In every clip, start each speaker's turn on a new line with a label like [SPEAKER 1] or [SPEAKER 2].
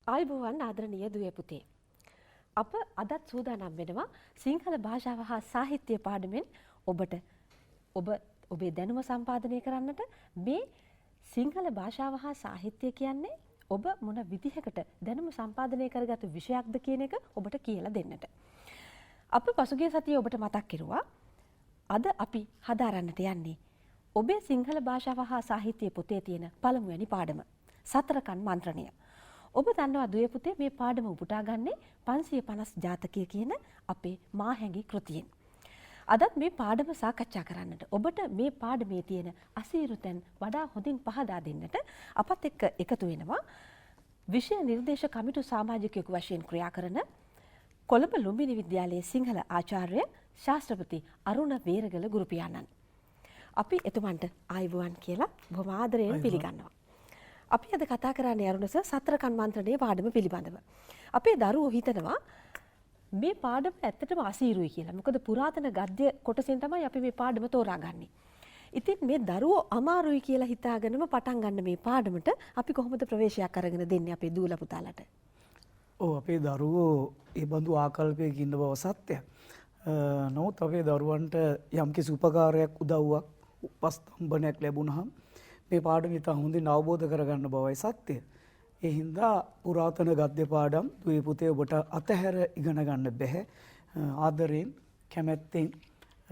[SPEAKER 1] ආයුබෝවන් ආදරණීය දුවේ පුතේ. අප අදත් සූදානම් වෙනවා සිංහල භාෂාව හා සාහිත්‍ය පාඩමෙන් ඔබේ දැනුම සම්පාදනය කරන්නට. මේ සිංහල භාෂාව හා සාහිත්‍ය කියන්නේ ඔබ මොන විදිහකට දැනුම සම්පාදනය කරගත්තු විෂයක්ද කියන එක ඔබට කියලා දෙන්නට. අප පසුගිය සතියේ ඔබට මතක් කෙරුවා අද අපි හදාරන්නට යන්නේ ඔබේ සිංහල භාෂාව හා සාහිත්‍ය පොතේ තියෙන පළමුවැනි පාඩම සතරකන් මන්ත්‍රණය. ඔබ දන්නවා දුවේ පුතේ මේ පාඩම උපුටා ගන්නේ 550 ජාතකය කියන අපේ මාහැඟි කෘතියෙන්. අදත් මේ පාඩම සාකච්ඡා කරන්නට ඔබට මේ පාඩමේ තියෙන අසීරු තැන් වඩා හොඳින් පහදා දෙන්නට අපත් එක්ක එකතු වෙනවා විෂය නිර්දේශ කමිටු සමාජිකයෙකු වශයෙන් ක්‍රියා කරන කොළඹ ලුම්බිනි විද්‍යාලයේ සිංහල ආචාර්ය ශාස්ත්‍රපති අරුණ වේරගල ගුරු පියාණන්. අපි එතුමන්ට ආයුබෝවන් කියලා බොහොම ආදරයෙන් පිළිගන්නවා. අපි අද කතා කරන්නේ අරුණ සර් සතරකන් මන්ත්‍රණයේ පාඩම පිළිබඳව. අපේ දරුවෝ හිතනවා මේ පාඩම ඇත්තටම අසීරුයි කියලා. මොකද පුරාතන ගද්‍ය කොටසෙන් තමයි අපි මේ පාඩම තෝරාගන්නේ. ඉතින් මේ දරුවෝ අමාරුයි කියලා හිතාගෙනම පටන් ගන්න මේ පාඩමට අපි කොහොමද ප්‍රවේශයක් අරගෙන දෙන්නේ අපේ දූල පුතාලට?
[SPEAKER 2] ඔව් අපේ දරුවෝ ඒ බඳු ආකල්පයක ඉන්න බව සත්‍යයක්. නමුත් අපේ දරුවන්ට යම්කිසි උපකාරයක් උදව්වක් උපස්තම්භනයක් ලැබුණහම මේ පාඩම ඉතා හොඳින් අවබෝධ කරගන්න බවයි සත්‍යය. ඒ හින්දා පුරාතන ගද්‍ය පාඩම් දුවේ පුතේ ඔබට අතහැර ඉගෙන ගන්න බැහැ. ආදරයෙන් කැමැත්තෙන්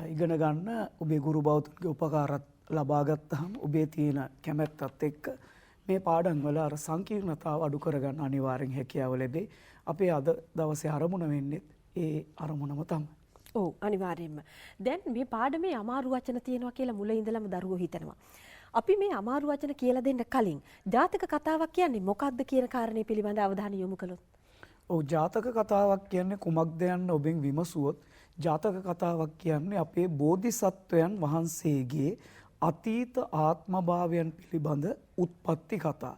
[SPEAKER 2] ඉගෙන ගන්න ඔබේ ගුරු බෞද්ධගේ උපකාරත් ලබා ගත්තහම ඔබේ තියෙන කැමැත්තත් එක්ක මේ පාඩම් වල අර සංකීර්ණතාව අඩු කරගන්න අනිවාර්යෙන් හැකියාව ලැබේ. අපේ අද දවසේ අරමුණ වෙන්නේ ඒ අරමුණම තමයි.
[SPEAKER 1] ඔව් අනිවාර්යෙන්ම. දැන් මේ පාඩමේ අමාරු වචන තියෙනවා කියලා මුල ඉඳලම දරුවෝ හිතනවා. අපි මේ අමාරු වචන කියලා දෙන්න කලින් ජාතක කතාවක් කියන්නේ මොකක්ද කියන කාරණේ පිළිබඳ අවධානය යොමු කළොත්.
[SPEAKER 2] ඔව් ජාතක කතාවක් කියන්නේ කුමක්ද යන්න ඔබෙන් විමසුවොත් ජාතක කතාවක් කියන්නේ අපේ බෝධිසත්වයන් වහන්සේගේ අතීත ආත්මභාවයන් පිළිබඳ උත්පත්ති කතා.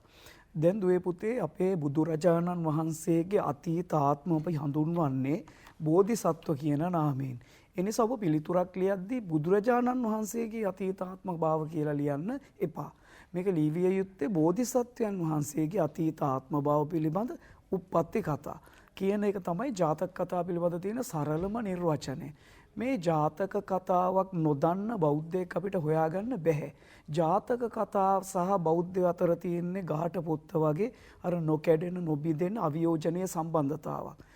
[SPEAKER 2] දැන් දුවේ පුතේ අපේ බුදුරජාණන් වහන්සේගේ අතීත ආත්ම අපි හඳුන්වන්නේ බෝධිසත්ව කියන නාමයෙන්. එනිසා ඔබ පිළිතුරක් ලියද්දී බුදුරජාණන් වහන්සේගේ අතීතාත්ම භාව කියලා ලියන්න එපා. මේක ලියවිය යුත්තේ බෝධිසත්වයන් වහන්සේගේ අතීතාත්ම භාව පිළිබඳ උප්පත්ති කතා කියන එක තමයි ජාතක කතා පිළිබඳ තියෙන සරලම නිර්වචනය. මේ ජාතක කතාවක් නොදන්න බෞද්ධයෙක් අපිට හොයාගන්න බැහැ. ජාතක කතා සහ බෞද්ධ අතර තියෙන්නේ ගහට පොත්ත වගේ අර නොකැඩෙන නොබිදෙන අවියෝජනීය සම්බන්ධතාවක්.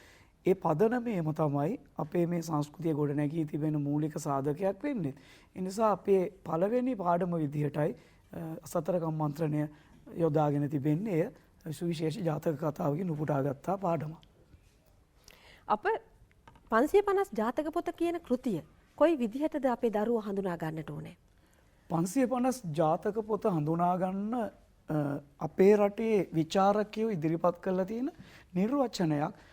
[SPEAKER 2] ඒ පදනමේම තමයි අපේ මේ සංස්කෘතිය ගොඩනැගී තිබෙන මූලික සාධකයක් වෙන්නේ. ඒ නිසා අපේ පළවෙනි පාඩම විදිහටයි සතරකම් මන්ත්‍රණය යොදාගෙන තිබෙන්නේ. එය සුවිශේෂ ජාතක කතාවකින් උපුටාගත්තා පාඩම.
[SPEAKER 1] අප 550 ජාතක පොත කියන කෘතිය කොයි විදිහටද අපේ දරුවෝ හඳුනා ගන්නට ඕනේ?
[SPEAKER 2] 550 ජාතක පොත හඳුනා ගන්න අපේ රටේ විචාරකයෝ ඉදිරිපත් කරලා තියෙන නිර්වචනයක්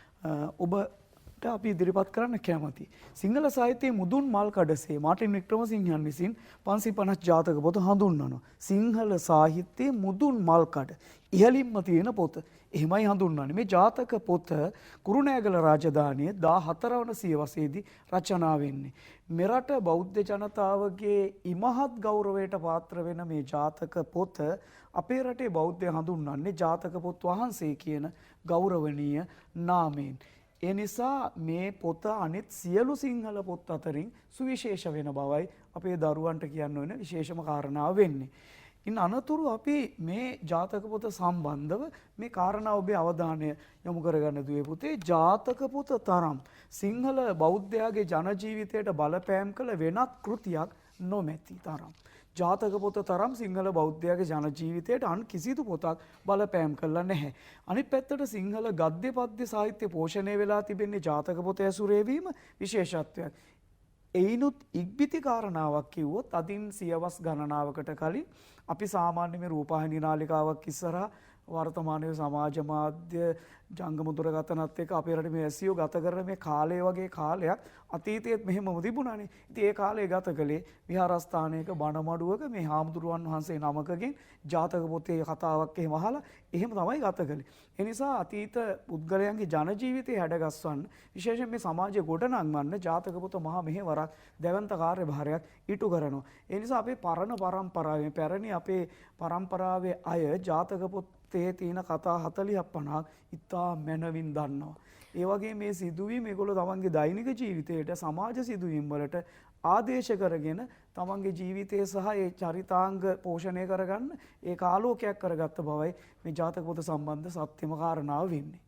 [SPEAKER 2] ඔබට අපි ඉදිරිපත් කරන්න කැමති. සිංහල සාහිත්‍යයේ මුදුන් මල් කඩසේ මාටින් වික්‍රමසිංහයන් විසින් 550 ජාතක පොත හඳුන්වනවා. සිංහල සාහිත්‍යයේ මුදුන් මල් කඩ ඉහළින්ම තියෙන පොත. එහෙමයි හඳුන්වන්නේ. මේ ජාතක පොත කුරුණෑගල රාජධානියේ 14 වන සියවසේදී රචනා වෙන්නේ. මෙරට බෞද්ධ ජනතාවගේ ඉමහත් ගෞරවයට පාත්‍ර වෙන මේ ජාතක පොත අපේ රටේ බෞද්ධය හඳුන්වන්නේ ජාතක පොත් වහන්සේ කියන ගෞරවනීය නාමයෙන්. ඒ නිසා මේ පොත අනිත් සියලු සිංහල පොත් අතරින් සුවිශේෂ වෙන බවයි අපේ දරුවන්ට කියන්න වෙන විශේෂම කාරණාව වෙන්නේ. ඉන් අනතුරු අපි මේ ජාතක පොත සම්බන්ධව මේ කාරණා ඔබේ අවධානය යොමු කරගන්න දුවේ පුතේ. ජාතක පොත තරම් සිංහල බෞද්ධයාගේ ජන ජීවිතයට බලපෑම් කළ වෙනත් කෘතියක් නොමැති තරම්. ජාතක පොත තරම් සිංහල බෞද්ධයාගේ ජන ජීවිතයට අන් කිසිදු පොතක් බලපෑම් කළා නැහැ. අනිත් පැත්තට සිංහල ගද්‍ය පද්‍ය සාහිත්‍ය පෝෂණය වෙලා තිබෙන්නේ ජාතක පොත ඇසුරේ වීම විශේෂත්වයක්. එයිනුත් ඉක්බිති කාරණාවක් කිව්වොත් අදින් සියවස් ගණනාවකට කලින් අපි සාමාන්‍ය මේ රූපවාහිනී නාලිකාවක් ඉස්සරහා වර්තමානයේ සමාජ මාධ්‍ය ජංගම දුරකථනත් එක්ක අපේ රටේ මේ ඇසියෝ ගත කරන මේ කාලය වගේ කාලයක් අතීතයේත් මෙහෙමම තිබුණානේ. ඉතින් ඒ කාලේ ගත කළේ විහාරස්ථානයක බණමඩුවක මේ හාමුදුරුවන් වහන්සේ නමකගෙන් ජාතක පොතේ කතාවක් එහෙම අහලා එහෙම තමයි ගත කළේ. ඒ නිසා අතීත පුද්ගලයන්ගේ ජන ජීවිතය හැඩගස්වන්න විශේෂයෙන් මේ සමාජය ගොඩනංවන්න ජාතක පොත මහා මෙහෙවරක් දැවැන්ත කාර්යභාරයක් ඉටු කරනවා. ඒ නිසා අපේ පරණ පරම්පරාවේ පැරණි අපේ පරම්පරාවේ අය ජාතක පොත් ජාතකයේ තියෙන කතා 40ක් 50ක් ඉතා මැනවින් දන්නවා. ඒ වගේ මේ සිදුවීම් මේගොල්ලෝ තමන්ගේ දෛනික ජීවිතයට සමාජ සිදුවීම් වලට ආදේශ කරගෙන තමන්ගේ ජීවිතය සහ ඒ චරිතාංග පෝෂණය කරගන්න ඒ ආලෝකයක් කරගත්ත බවයි මේ ජාතක පොත සම්බන්ධ සත්‍යම කාරණාව වෙන්නේ.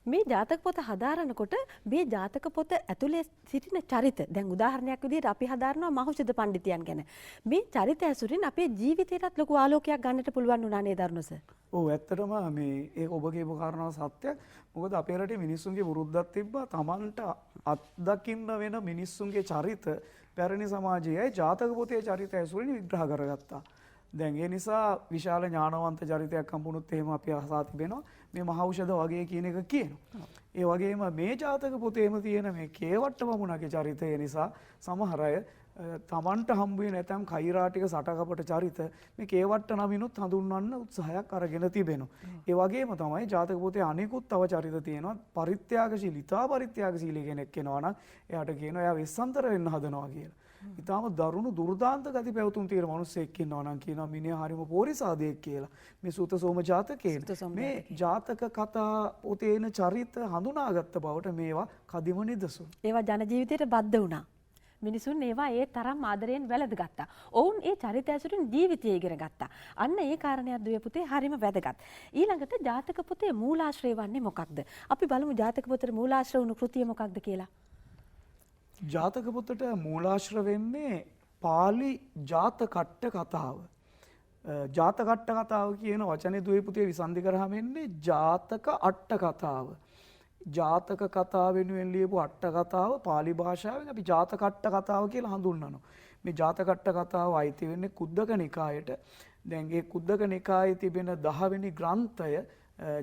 [SPEAKER 1] මේ ජාතක පොත හදාරනකොට මේ ජාතක පොත ඇතුලේ සිටින චරිත දැන් උදාහරණයක් විදිහට අපි හදාරනවා මහෞෂධ පඬිතියන් ගැන. මේ චරිත ඇසුරින් අපේ ජීවිතයටත් ලොකු ආලෝකයක් ගන්නට පුළුවන් වුණා නේද අරුණ සර්?
[SPEAKER 2] ඔව් ඇත්තටම මේ ඒක ඔබ කියපු කාරණාව සත්‍යයක්. මොකද අපේ රටේ මිනිස්සුන්ගේ වෘද්ධක් තිබ්බා. Tamanට අත්දකින්න වෙන මිනිස්සුන්ගේ චරිත පැරණි සමාජයේ ජාතක පොතේ චරිත ඇසුරින් විග්‍රහ කරගත්තා. දැන් ඒ නිසා විශාල ඥානවන්ත චරිතයක් හම්බුනොත් එහෙම අපි අහසා තිබෙනවා මේ මහෞෂධ වගේ කියන එක කියනවා. ඒ වගේම මේ ජාතක පොතේම තියෙන මේ කේවට්ට බමුණගේ චරිතය නිසා සමහර අය තමන්ට හම්බ වෙන නැතම් කෛරාටික සටකපට චරිත මේ කේවට්ට නමිනුත් හඳුන්වන්න උත්සාහයක් අරගෙන තිබෙනවා. ඒ වගේම තමයි ජාතක පොතේ අනිකුත් තව චරිත තියෙනවා පරිත්‍යාගශීලී, ඉතා පරිත්‍යාගශීලී කෙනෙක් වෙනවා නම් එයාට කියනවා එයා වෙස්සන්තර වෙන්න හදනවා කියලා. ඉතාම දරුණු දුර්දාන්ත ගති පැවතුම් තියෙන මිනිස්සෙක් ඉන්නවා නම් කියනවා මිනිහා හරිම පෝරිසාදයෙක් කියලා. මේ සූතසෝම ජාතකයේ මේ ජාතක කතා පොතේන චරිත හඳුනාගත්ත බවට මේවා කදිම නිදසුන්.
[SPEAKER 1] ඒවා ජන ජීවිතයට බද්ධ වුණා. මිනිසුන් ඒවා ඒ තරම් ආදරයෙන් වැළඳගත්තා. ඔවුන් ඒ චරිත ඇසුරින් ජීවිතය ඉගෙන ගත්තා. අන්න ඒ කාරණයක් දුවේ පුතේ හරිම වැදගත්. ඊළඟට ජාතක පොතේ මූලාශ්‍රය වන්නේ මොකක්ද? අපි බලමු ජාතක පොතේ මූලාශ්‍රය වුණු කෘතිය මොකක්ද කියලා.
[SPEAKER 2] ජාතක පොතට මූලාශ්‍ර වෙන්නේ පාලි ජාතකට්ට කතාව. ජාතකට්ට කතාව කියන වචනේ දුවේ පුතේ විසන්ධි කරාම එන්නේ ජාතක අට්ට කතාව. ජාතක කතාව වෙනුවෙන් ලියපු අට්ට කතාව පාලි භාෂාවෙන් අපි ජාතකට්ට කතාව කියලා හඳුන්වනවා. මේ ජාතකට්ට කතාව අයිති වෙන්නේ කුද්දක නිකායට. දැන් මේ කුද්දක නිකායේ තිබෙන 10 වෙනි ග්‍රන්ථය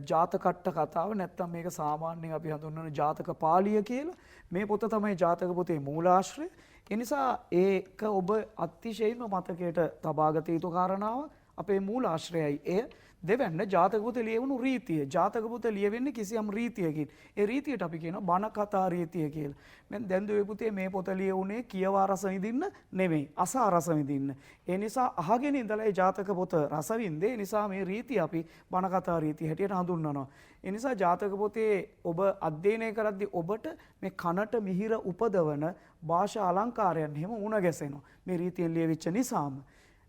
[SPEAKER 2] ජාතකට්ට කතාව නැත්තම් මේක සාමාන්‍යයෙන් අපි හඳුන්වන ජාතක පාළිය කියලා. මේ පොත තමයි ජාතක පොතේ මූලාශ්‍රය. ඒ නිසා ඒක ඔබ අතිශයින්ම මතකයට තබාගත යුතු කාරණාවක්. අපේ මූලාශ්‍රයයි එය. දෙවැන්න ජාතක පොතේ ලියවුණු රීතිය. ජාතක පොත ලියවෙන්නේ කිසියම් රීතියකින්. ඒ රීතියට අපි කියනවා බණ කතා රීතිය කියලා. දැන් දුවේ පුතේ මේ පොත ලියුනේ කියවා රස විඳින්න නෙමෙයි, අසා රස විඳින්න. ඒ නිසා අහගෙන ඉඳලා ඒ ජාතක පොත රස විඳේ. ඒ නිසා මේ රීතිය අපි බණ කතා රීතිය හැටියට හඳුන්වනවා. ඒ නිසා ජාතක පොතේ ඔබ අධ්‍යයනය කරද්දී ඔබට මේ කනට මිහිර උපදවන භාෂා අලංකාරයන් හැම උණ ගැසෙනවා. මේ රීතියෙන් ලියවිච්ච නිසාම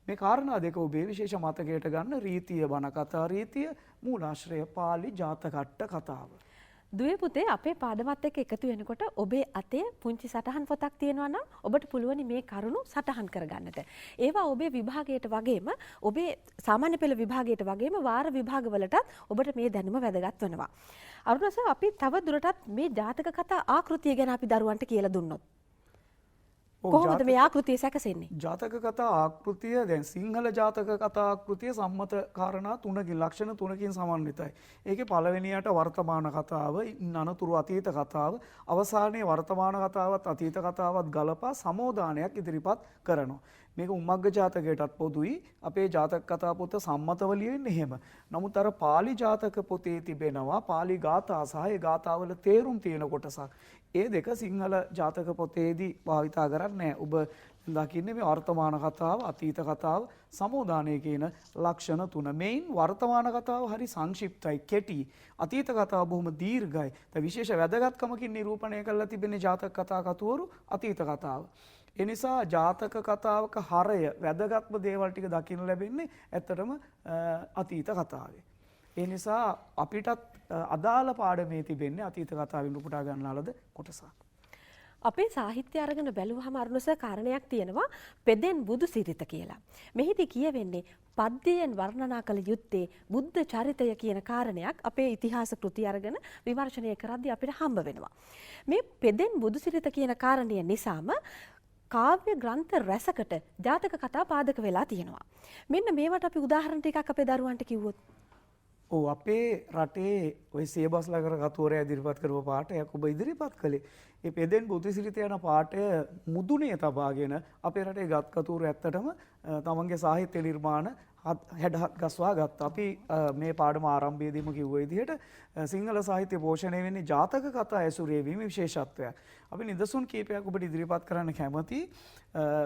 [SPEAKER 2] මේ කාරණා දෙක ඔබේ විශේෂ මතකයට ගන්න රීතිය බණ කතා රීතිය මූලාශ්‍රය පාලි ජාතකට්ට කතාව.
[SPEAKER 1] දුවේ පුතේ අපේ පාඩමත් එක්ක එකතු වෙනකොට ඔබේ අතේ පුංචි සටහන් පොතක් තියෙනවා නම් ඔබට පුළුවන් මේ කරුණු සටහන් කරගන්නට. ඒවා ඔබේ විභාගයට වගේම ඔබේ සාමාන්‍ය පෙළ විභාගයට වගේම වාර විභාගවලටත් ඔබට මේ දැනුම වැදගත් වෙනවා. අරුණ සර් අපි තව දුරටත් මේ ජාතක කතා ආකෘතිය ගැන අපි දරුවන්ට කියලා දුන්නොත් කොහොමද මේ ආකෘතිය සැකසෙන්නේ?
[SPEAKER 2] ජාතක කතා ආකෘතිය දැන් සිංහල ජාතක කතා ආකෘතිය සම්මත කාරණා තුනකින් ලක්ෂණ තුනකින් සමන්විතයි. ඒකේ පළවෙනියට වර්තමාන කතාව, අනතුරු අතීත කතාව, අවසානයේ වර්තමාන කතාවත් අතීත කතාවත් ගලපා සමෝදානයක් ඉදිරිපත් කරනවා. මේක උම්මග්ග ජාතකයටත් පොදුයි. අපේ ජාතක කතා පොත සම්මතව ලියන්නේ එහෙම. නමුත් අර පාලි ජාතක පොතේ තිබෙනවා පාලි ගාථා සහ ඒ ගාථාවල තේරුම් තියෙන කොටසක්. ඒ දෙක සිංහල ජාතක පොතේදී භාවිතා කරන්නේ ඔබ දකින්නේ මේ වර්තමාන කතාව, අතීත කතාව, සමෝදානය කියන ලක්ෂණ තුන. මේන් වර්තමාන කතාව හරි සංක්ෂිප්තයි, කෙටි. අතීත කතාව බොහොම දීර්ඝයි. ඒ විශේෂ වැදගත්කමකින් නිරූපණය කරලා තිබෙන ජාතක කතා කතුවරු අතීත කතාව. ඒ නිසා ජාතක කතාවක හරය වැදගත්ම දේවල් ටික දකින්න ලැබෙන්නේ ඇත්තටම අතීත කතාවේ. ඒ නිසා අපිටත් අදාළ පාඩමේ තිබෙන්නේ අතීත කතාවෙන් උපුටා ගන්නාලද කොටසක්.
[SPEAKER 1] අපේ සාහිත්‍ය අරගෙන බැලුවහම අරුණස කාරණයක් තියෙනවා පෙදෙන් බුදු සිරිත කියලා. මෙහිදී කියවෙන්නේ පද්‍යයෙන් වර්ණනා කළ යුත්තේ බුද්ධ චරිතය කියන කාරණයක් අපේ ඉතිහාස කෘති අරගෙන විමර්ශනය කරද්දී අපිට හම්බ වෙනවා. මේ පෙදෙන් බුදු සිරිත කියන කාරණය නිසාම කාව්‍ය ග්‍රන්ථ රැසකට ජාතක කතා පාදක වෙලා තියෙනවා. මෙන්න මේවට අපි උදාහරණ ටිකක් අපේ දරුවන්ට කිව්වොත්.
[SPEAKER 2] ඔව් අපේ රටේ ওই සියබස්ලකර කතුවරයා ඉදිරිපත් කරපු පාඩයක් ඔබ ඉදිරිපත් කළේ. ඒ පෙදෙන් බුදුසිරිත යන පාඩය මුදුනේ තබාගෙන අපේ රටේ ගත් කතුවරු ඇත්තටම තමන්ගේ සාහිත්‍ය නිර්මාණ හැඩහත් ගස්වා ගත්තා. අපි මේ පාඩම ආරම්භයේදීම කිව්ව විදිහට සිංහල සාහිත්‍ය පෝෂණය වෙන්නේ ජාතක කතා ඇසුරේ වීම විශේෂත්වයක්. අපි නිදසුන් කීපයක් ඔබට ඉදිරිපත් කරන්න කැමතියි.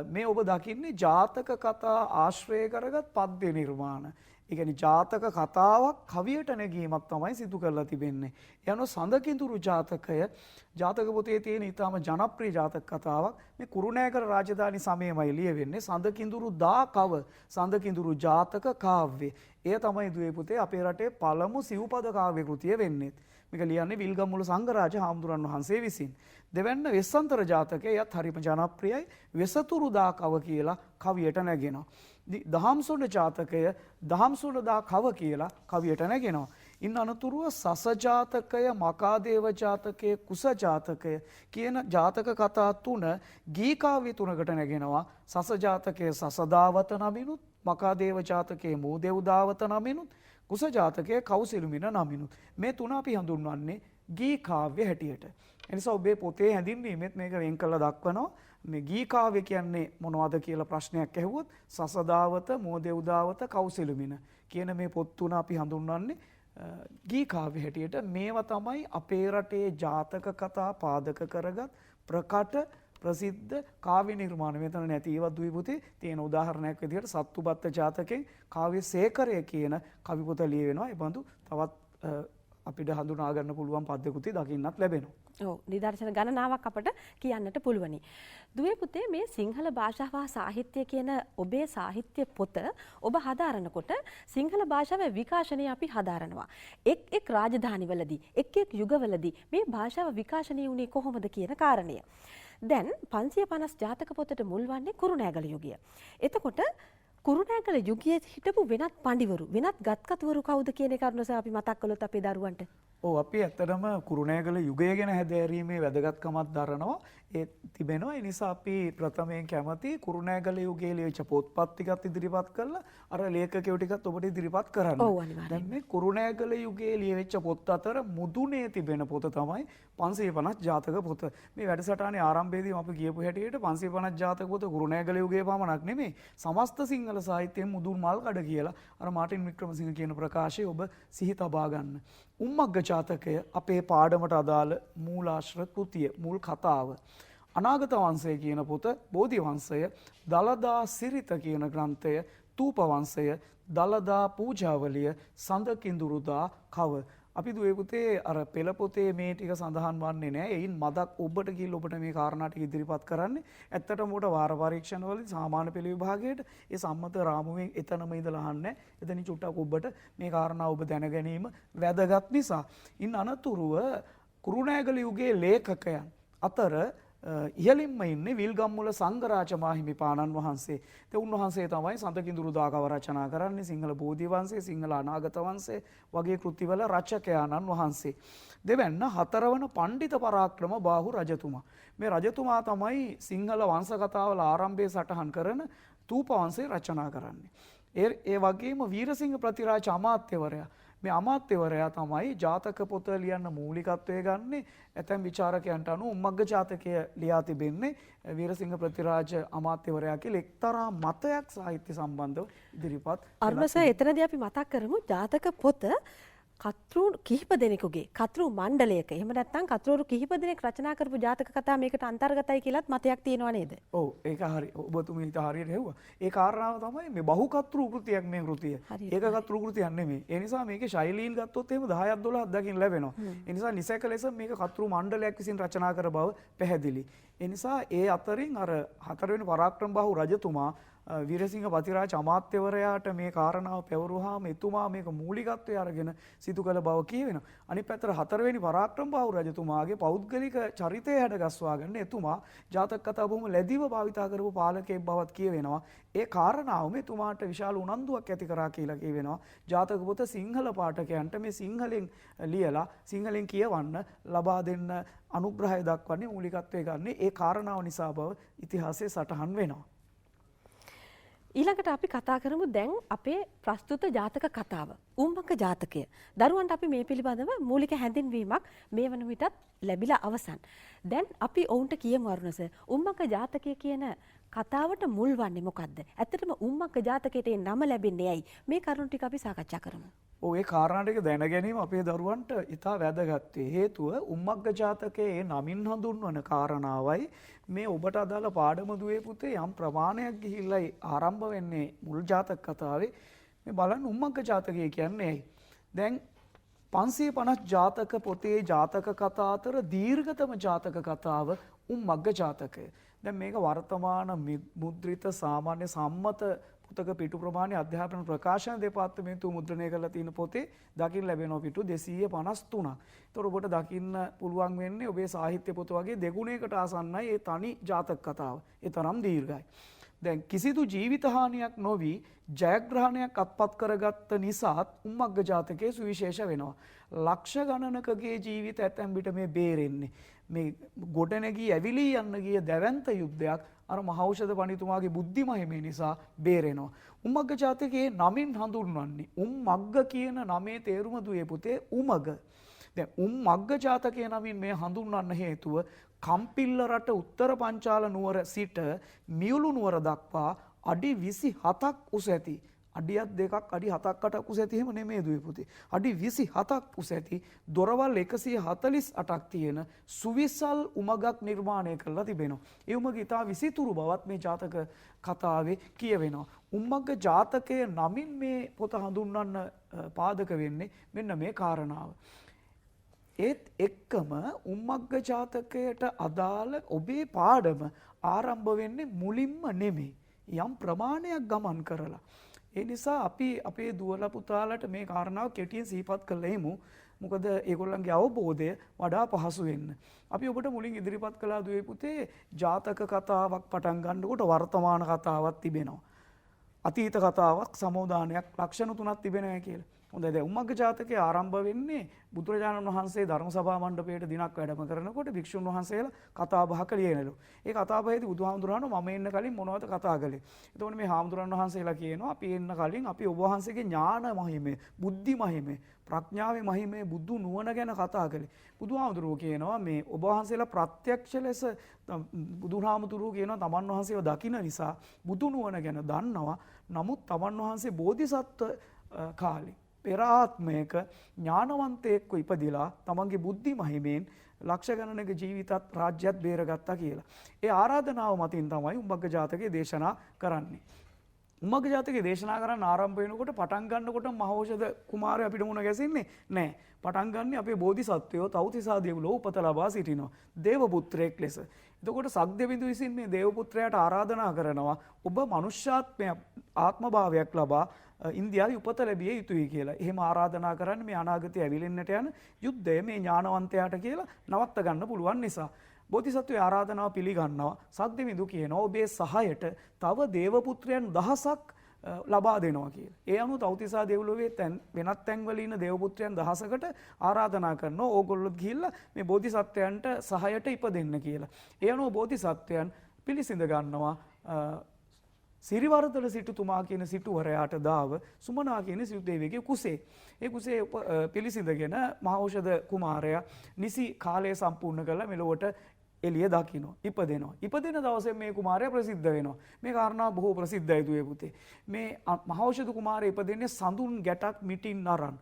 [SPEAKER 2] මේ ඔබ දකින්නේ ජාතක කතා ආශ්‍රය කරගත් පද්‍ය නිර්මාණ. ඒ කියන්නේ ජාතක කතාවක් කවියට නැගීමක් තමයි සිදු කරලා තිබෙන්නේ. ඒ අනුව සඳකිඳුරු ජාතකය ජාතක පොතේ තියෙන ඊටාම ජනප්‍රිය ජාතක කතාවක්. මේ කුරුණෑගල රාජධානි සමයේමයි ලියවෙන්නේ. සඳකිඳුරු දා කව සඳකිඳුරු ජාතක කාව්‍ය. එය තමයි දුවේ පුතේ අපේ රටේ පළමු සිව්පද කාව්‍ය කෘතිය වෙන්නේ. මේක ලියන්නේ විල්ගම්මුල සංඝරාජ හාමුදුරන් වහන්සේ විසින්. දෙවැන්න වෙස්සන්තර ජාතකය යත් හරිම ජනප්‍රියයි. වෙසතුරු දා කව කියලා කවියට නැගෙනවා. දහම්සොඬ ජාතකය දහම්සොඬ දා කව කියලා කවියට නැගෙනවා. ඉන් අනතුරුව සස ජාතකය, මකාදේව ජාතකය, කුස ජාතකය කියන ජාතක කතා තුන ගී කාව්‍ය තුනකට නැගෙනවා. සස ජාතකය සසදාවත නමිනුත්, මකාදේව ජාතකයේ මූදෙව්දාවත නමිනුත්, කුස ජාතකයේ කවුසිළුමිණ නමිනුත්. මේ තුන අපි හඳුන්වන්නේ ගී කාව්‍ය හැටියට. එනිසා ඔබේ පොතේ හැඳින්වීමෙත් මේක වෙන් කරලා දක්වනවා. මේ ගී කාව්‍ය කියන්නේ මොනවද කියලා ප්‍රශ්නයක් ඇහුවොත් සසදාවත, මෝදෙව්දාවත, කවුසිළුමිණ කියන මේ පොත් තුන අපි හඳුන්වන්නේ ගී කාව්‍ය හැටියට. මේවා තමයි අපේ රටේ ජාතක කතා පාදක කරගත් ප්‍රකට ප්‍රසිද්ධ කාව්‍ය නිර්මාණ. මෙතන නැති ඒවා දුයි පුතේ තියෙන උදාහරණයක් විදිහට සත්තුබත්ත ජාතකයෙන් කාව්‍ය සේකරය කියන කවි පොත ලියවෙනවා. ඒ බඳු තවත් අපිට හඳුනා ගන්න පුළුවන් පද්‍යකෘති දකින්නත් ලැබෙනවා.
[SPEAKER 1] ඔව් නිදර්ශන ගණනාවක් අපට කියන්නට පුළුවනි. දුවේ පුතේ මේ සිංහල භාෂාව හා සාහිත්‍ය කියන ඔබේ සාහිත්‍ය පොත ඔබ හදාරනකොට සිංහල භාෂාවේ විකාශනය අපි හදාරනවා. එක් රාජධානිවලදී එක් යුගවලදී මේ භාෂාව විකාශනය වුණේ කොහොමද කියන කාරණය. දැන් 550 ජාතක පොතට මුල් වන්නේ කුරුණෑගල යුගය. එතකොට කුරුණෑගල යුගයේ හිටපු වෙනත් පඬිවරු වෙනත් ගත්කතුවරු කවුද කියන කරුණ අපි මතක් කළොත් අපේ දරුවන්ට.
[SPEAKER 2] ඔව් අපි ඇත්තටම කුරුණෑගල යුගය ගැන හැදෑරීමේ වැදගත්කමක් දරනවා. ඒ තිබෙනවා. ඒ නිසා අපි ප්‍රථමයෙන් කැමති කුරුණෑගල යුගයේ ලියවිච්ච පොත්පත් ටිකත් ඉදිරිපත් කරලා අර ලේඛකයෝ ටිකත් ඔබට ඉදිරිපත් කරන්න.
[SPEAKER 1] ඔව් අනිවාර්යයෙන්.
[SPEAKER 2] දැන් මේ කුරුණෑගල යුගයේ ලියවිච්ච පොත් අතර මුදුනේ තිබෙන පොත තමයි 550 ජාතක පොත. මේ වැඩසටහනේ ආරම්භයේදී අපි කියපු හැටියට 550 ජාතක පොත කුරුණෑගල යුගයේ පමණක් නෙමෙයි සමස්ත සිංහල සාහිත්‍යයේ මුදුන් මල් කඩ කියලා අර මාටින් වික්‍රමසිංහ කියන ප්‍රකාශය ඔබ සිහි තබා ගන්න. උම්මග්ග ජාතකය අපේ පාඩමට අදාළ මූලාශ්‍ර කෘතිය, මුල් කතාව. අනාගත වංශය කියන පොත, බෝධි වංශය, දලදා සිරිත කියන ග්‍රන්ථය, තූප වංශය, දලදා පූජාවලිය, සඳකිඳුරුදා කව. අපි දුවේ පුතේ අර පෙළ පොතේ මේ ටික සඳහන් වන්නේ නැහැ. එයින් මදක් ඔබට කියලා ඔබට මේ කාරණා ටික ඉදිරිපත් කරන්නේ. ඇත්තටම උට වාර පරීක්ෂණවලදී සාමාන්‍ය පෙළ විභාගයේට ඒ සම්මත රාමුවෙන් එතනම ඉඳලා අහන්නේ. එතනින් චුට්ටක් ඔබට මේ කාරණා ඔබ දැන ගැනීම වැදගත් නිසා. ඉන් අනතුරුව කුරුණෑගල යුගයේ ලේඛකයන් අතර ඉහළින්ම ඉන්නේ විල්ගම්මුල සංඝරාජ මාහිමිපාණන් වහන්සේ. ඒ උන්වහන්සේ තමයි සඳකිඳුරු දා කව රචනා කරන්නේ. සිංහල බෝධි වංශය, සිංහල අනාගත වංශය වගේ කෘතිවල රචකයාණන් වහන්සේ. දෙවැන්න හතරවන පණ්ඩිත පරාක්‍රම බාහු රජතුමා. මේ රජතුමා තමයි සිංහල වංශ කතාවල ආරම්භයේ සටහන් කරන තූප වංශය රචනා කරන්නේ. ඒ වගේම වීරසිංහ ප්‍රතිරාජ අමාත්‍යවරයා. මේ අමාත්‍යවරයා තමයි ජාතක පොත ලියන්න මූලිකත්වය ගන්නේ. ඇතැම් විචාරකයන්ට අනුව උම්මග්ග ජාතකය ලියා තිබෙන්නේ වීරසිංහ ප්‍රතිරාජ අමාත්‍යවරයා කියලා එක්තරා මතයක් සාහිත්‍ය සම්බන්ධව ඉදිරිපත්.
[SPEAKER 1] අරුණ සර් එතනදී අපි මතක් කරමු ජාතක පොත කතෘ කිහිප දෙනෙකුගේ කතෘ මණ්ඩලයක එහෙම නැත්නම් කතෘරු කිහිප දෙනෙක් රචනා කරපු ජාතක කතා මේකට අන්තර්ගතයි කියලාත් මතයක් තියෙනව නේද? ඔව්
[SPEAKER 2] ඒක හරි. ඔබතුමී හිත හරියට හෙව්වා. ඒ කාරණාව තමයි මේ බහු කතෘ කෘතියක් මේ කෘතිය. ඒක කතෘ කෘතියක් නෙමෙයි. ඒ නිසා මේකේ ශෛලීන් ගත්තොත් එහෙම 10ක් 12ක් දකින්න ලැබෙනවා. ඒ නිසා නිසැක ලෙස මේක කතෘ මණ්ඩලයක් විසින් රචනා කර බව පැහැදිලි. ඒ නිසා ඒ අතරින් අර හතරවෙනි පරාක්‍රම බාහු රජතුමා වීරසිංහ පතිරාජ අමාත්‍යවරයාට මේ කාරණාව පැවරුවාම එතුමා මේක මූලිකත්වය අරගෙන සිදු කළ බව කියවෙනවා. අනිත් පැත්තට හතරවෙනි පරාක්‍රම බාහු රජතුමාගේ පෞද්ගලික චරිතය හැඩගස්වා ගන්න එතුමා ජාතක කතා බොහොම ලැබිව භාවිතා කරපු පාලකයෙක් බවත් කියවෙනවා. ඒ කාරණාවම එතුමාට විශාල උනන්දුවක් ඇති කරා කියලා කියවෙනවා. ජාතක පොත සිංහල පාඨකයන්ට මේ සිංහලෙන් ලියලා සිංහලෙන් කියවන්න ලබා දෙන්න අනුග්‍රහය දක්වන්නේ මූලිකත්වය ගන්න ඒ කාරණාව නිසා බව ඉතිහාසයේ සටහන් වෙනවා.
[SPEAKER 1] ඊළඟට අපි කතා කරමු දැන් අපේ ප්‍රස්තුත ජාතක කතාව. උම්මග්ග ජාතකය. දරුවන්ට අපි මේ පිළිබඳව මූලික හැඳින්වීමක් මේ වන විටත් ලැබිලා අවසන්. දැන් අපි ඔවුන්ට කියමු අරුණස උම්මග්ග ජාතකය කියන කතාවට මුල් වන්නේ මොකද්ද? ඇත්තටම උම්මග්ග ජාතකයට නම ලැබෙන්නේ ඇයි? මේ කරුණු ටික අපි සාකච්ඡා කරමු.
[SPEAKER 2] ඒ කාරණා ටික දැන ගැනීම අපේ දරුවන්ට ඉතා වැදගත්. හේතුව උම්මග්ග ජාතකයේ නමින් හඳුන්වන කාරණාවයි මේ ඔබට අදාළ පාඩම දුවේ පුතේ යම් ප්‍රමාණයක් ගිහිල්ලා ආරම්භ වෙන්නේ මුල් ජාතක කතාවේ මේ බලන්න උම්මග්ග ජාතකය කියන්නේ ඇයි? දැන් 550 ජාතක පොතේ ජාතක කතා අතර දීර්ඝතම ජාතක කතාව උම්මග්ග ජාතකය. දැන් මේක වර්තමාන මුද්‍රිත සාමාන්‍ය සම්මත පුතක පිටු ප්‍රමාණය අධ්‍යාපන ප්‍රකාශන දෙපාර්තමේන්තුව මුද්‍රණය කරලා තියෙන පොතේ දකින්න ලැබෙනවා පිටු 253ක්. ඒතකොට ඔබට දකින්න පුළුවන් වෙන්නේ ඔබේ සාහිත්‍ය පොත වගේ දෙගුණයකට ආසන්නයි ඒ තනි ජාතක කතාව. ඒ තරම් දීර්ඝයි. දැන් කිසිදු ජීවිත හානියක් නොවි ජයග්‍රහණයක් අත්පත් කරගත්ත නිසාත් උම්මග්ග ජාතකයේ සුවිශේෂ වෙනවා. ලක්ෂ ගණනකගේ ජීවිත ඇතැම් විට මේ බේරෙන්නේ. මේ ගොඩනැගී ඇවිලී යන්න ගිය දැවැන්ත යුද්ධයක් අර මහෞෂධ පඬිතුමාගේ බුද්ධි මහිමේ නිසා බේරෙනවා. උම්මග්ග ජාතකයේ නමින් හඳුන්වන්නේ උම්මග්ග කියන නමේ තේරුම දුවේ පුතේ උමග. දැන් උම්මග්ග ජාතකයේ නමින් මේ හඳුන්වන්න හේතුව කම්පිල්ල රට උත්තර පංචාල නුවර සිට මියුළු නුවර දක්වා අඩි 27ක් උස ඇති. අඩියක් දෙකක් අඩි 7ක් 8ක් උස ඇති එහෙම නෙමෙයි දුවේ පුතේ. අඩි 27ක් උස ඇති දොරවල් 148ක් තියෙන සුවිසල් උමගක් නිර්මාණය කරලා තිබෙනවා. ඒ උමග ඉතා විසිතුරු බවත් මේ ජාතක කතාවේ කියවෙනවා. උම්මග්ග ජාතකයේ නමින් මේ පොත හඳුන්වන්න පාදක වෙන්නේ මෙන්න මේ කාරණාව. ඒත් එක්කම උම්මග්ග ජාතකයට අදාළ ඔබේ පාඩම ආරම්භ වෙන්නේ මුලින්ම නෙමෙයි. යම් ප්‍රමාණයක් ගමන් කරලා. ඒ නිසා අපි අපේ දුවලා පුතාලට මේ කාරණාව කෙටියෙන් සිහිපත් කළා එමු. මොකද ඒගොල්ලන්ගේ අවබෝධය වඩා පහසු වෙන්න. අපි ඔබට මුලින් ඉදිරිපත් කළා දුවේ පුතේ ජාතක කතාවක් පටන් ගන්නකොට වර්තමාන කතාවක් තිබෙනවා. අතීත කතාවක් සමෝදානයක් ලක්ෂණ තුනක් තිබෙනවා කියලා. හොඳයි දැන් උම්මග්ග ජාතකයේ ආරම්භ වෙන්නේ බුදුරජාණන් වහන්සේ ධර්ම සභා මණ්ඩපයට දිනක් වැඩම කරනකොට භික්ෂුන් වහන්සේලා කතා බහක ලියනලු. ඒ කතා බහේදී බුදුහාමුදුරන්ව මම එන්න කලින් මොනවද කතා කළේ? එතකොට මේ හාමුදුරන් වහන්සේලා කියනවා අපි එන්න කලින් අපි ඔබ වහන්සේගේ ඥාන මහිමේ, බුද්ධි මහිමේ, ප්‍රඥාවේ මහිමේ බුදු නුවණ ගැන කතා කළේ. බුදුහාමුදුරුවෝ කියනවා මේ ඔබ වහන්සේලා ප්‍රත්‍යක්ෂ ලෙස බුදුහාමුදුරුවෝ කියනවා තමන් වහන්සේව දකින නිසා බුදු නුවණ ගැන දන්නවා. නමුත් තමන් වහන්සේ බෝධිසත්ව කාලේ පෙර ආත්මයක ඥානවන්තයෙක්ව ඉපදිලා තමන්ගේ බුද්ධි මහිමෙන් ලක්ෂ ගණනක ජීවිතත් රාජ්‍යත් බේරගත්තා කියලා. ඒ ආරාධනාව මතින් තමයි උම්මග්ග ජාතකයේ දේශනා කරන්නේ. උම්මග්ග ජාතකයේ දේශනා කරන්න ආරම්භ වෙනකොට පටන් ගන්නකොට මහෞෂධ කුමාරය අපිට මුණ ගැසෙන්නේ නැහැ. පටන් ගන්න අපේ බෝධිසත්වයෝ තව්තිසා දෙව්ලොව උපත ලබා සිටිනවා. දේව පුත්‍රයෙක් ලෙස. එතකොට සක්දෙවිඳු විසින් මේ දේව පුත්‍රයාට ආරාධනා කරනවා ඔබ මනුෂ්‍යාත්මය ආත්මභාවයක් ලබා ඉන්දියාවේ උපත ලැබිය යුතුයි කියලා. එහෙම ආරාධනා කරන්නේ මේ අනාගතයේ ඇවිලෙන්නට යන යුද්ධය මේ ඥානවන්තයාට කියලා නවත්ත ගන්න පුළුවන් නිසා. බෝධිසත්වයේ ආරාධනාව පිළිගන්නවා. සක්දෙවිඳු කියනවා ඔබේ සහයට තව දේව පුත්‍රයන් දහසක් ලබා දෙනවා කියලා. ඒ අනුව තව්තිසා දෙව්ලොවේ වෙනත් තැන්වල ඉන්න දේව පුත්‍රයන් දහසකට ආරාධනා කරනවා ඕගොල්ලොත් ගිහිල්ලා මේ බෝධිසත්වයන්ට සහයට ඉපදෙන්න කියලා. ඒ අනුව බෝධිසත්වයන් පිළිසිඳ ගන්නවා සිරිවර්ධන සිටුතුමා කියන සිටුවරයාට දාව සුමනා කියන සිටුදේවියගේ කුසේ. ඒ කුසේ පිළිසිඳගෙන මහෞෂධ කුමාරයා නිසි කාලය සම්පූර්ණ කරලා මෙලොවට එළිය දකිනවා. ඉපදෙනවා. ඉපදෙන දවසේ මේ කුමාරයා ප්‍රසිද්ධ වෙනවා. මේ කාරණා බොහෝ ප්‍රසිද්ධයි දුවේ පුතේ. මේ මහෞෂධ කුමාරයා ඉපදෙන්නේ සඳුන් ගැටක් මිටින් අරන්.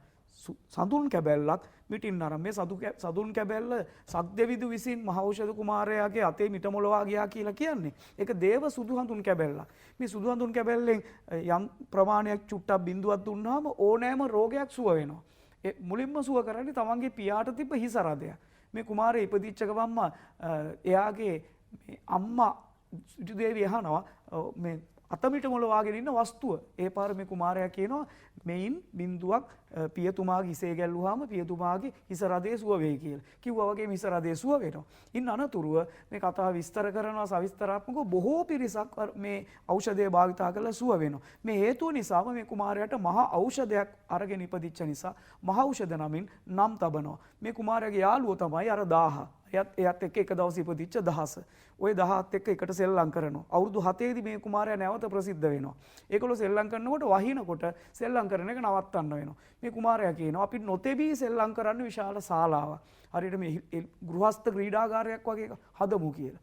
[SPEAKER 2] සඳුන් කැබැල්ලක් මිටින් අරන් මේ සඳුන් කැබැල්ල සක්දෙවිඳු විසින් මහෞෂධ කුමාරයාගේ අතේ මිටමොලවා ගියා කියලා කියන්නේ. ඒක දේව සුදු හඳුන් කැබැල්ලක්. මේ සුදු හඳුන් කැබැල්ලෙන් යම් ප්‍රමාණයක් චුට්ටක් බිඳුවක් දුන්නාම ඕනෑම රෝගයක් සුව වෙනවා. ඒ මුලින්ම සුව කරන්නේ තමන්ගේ පියාට තිබ්බ හිසරදයක්. මේ කුමාරයා ඉපදිච්ච ගමන්ම එයාගේ අම්මා සිටුදේවිය අහනවා මේ අතමිට මොලවාගෙන ඉන්න වස්තුව. ඒ පාර මේ කුමාරයා කියනවා මෙයින් බින්දුවක් පියතුමාගේ හිසේ ගැල්ලුවාම පියතුමාගේ හිස රදේ සුව වෙයි කියලා. කිව්වා වගේ හිස රදේ සුව වෙනවා. ඉන්න අනතුරුව මේ කතාව විස්තර කරනවා සවිස්තරාත්මකව බොහෝ පිරිසක් මේ ඖෂධය භාවිතා කරලා සුව වෙනවා. මේ හේතුව නිසාම මේ කුමාරයාට මහා ඖෂධයක් අරගෙන ඉපදිච්ච නිසා මහා ඖෂධ නමින් නම් තබනවා. මේ කුමාරයාගේ යාළුවෝ තමයි අර 1000. එයත් එක්ක එක දවස් ඉපදිච්ච 1000. ওই 1000ත් එක්ක එකට සෙල්ලම් කරනවා. අවුරුදු 7 දී මේ කුමාරයා නැවත ප්‍රසිද්ධ වෙනවා. ඒගොල්ලෝ සෙල්ලම් කරනකොට වහිනකොට සෙල්ලම් කරන එක නවත්තන්න වෙනවා. මේ කුමාරයා කියනවා අපි නොතෙබී සෙල්ලම් කරන්න විශාල ශාලාවක්. හරියට මේ ගෘහස්ත ක්‍රීඩාගාරයක් වගේ හදමු කියලා.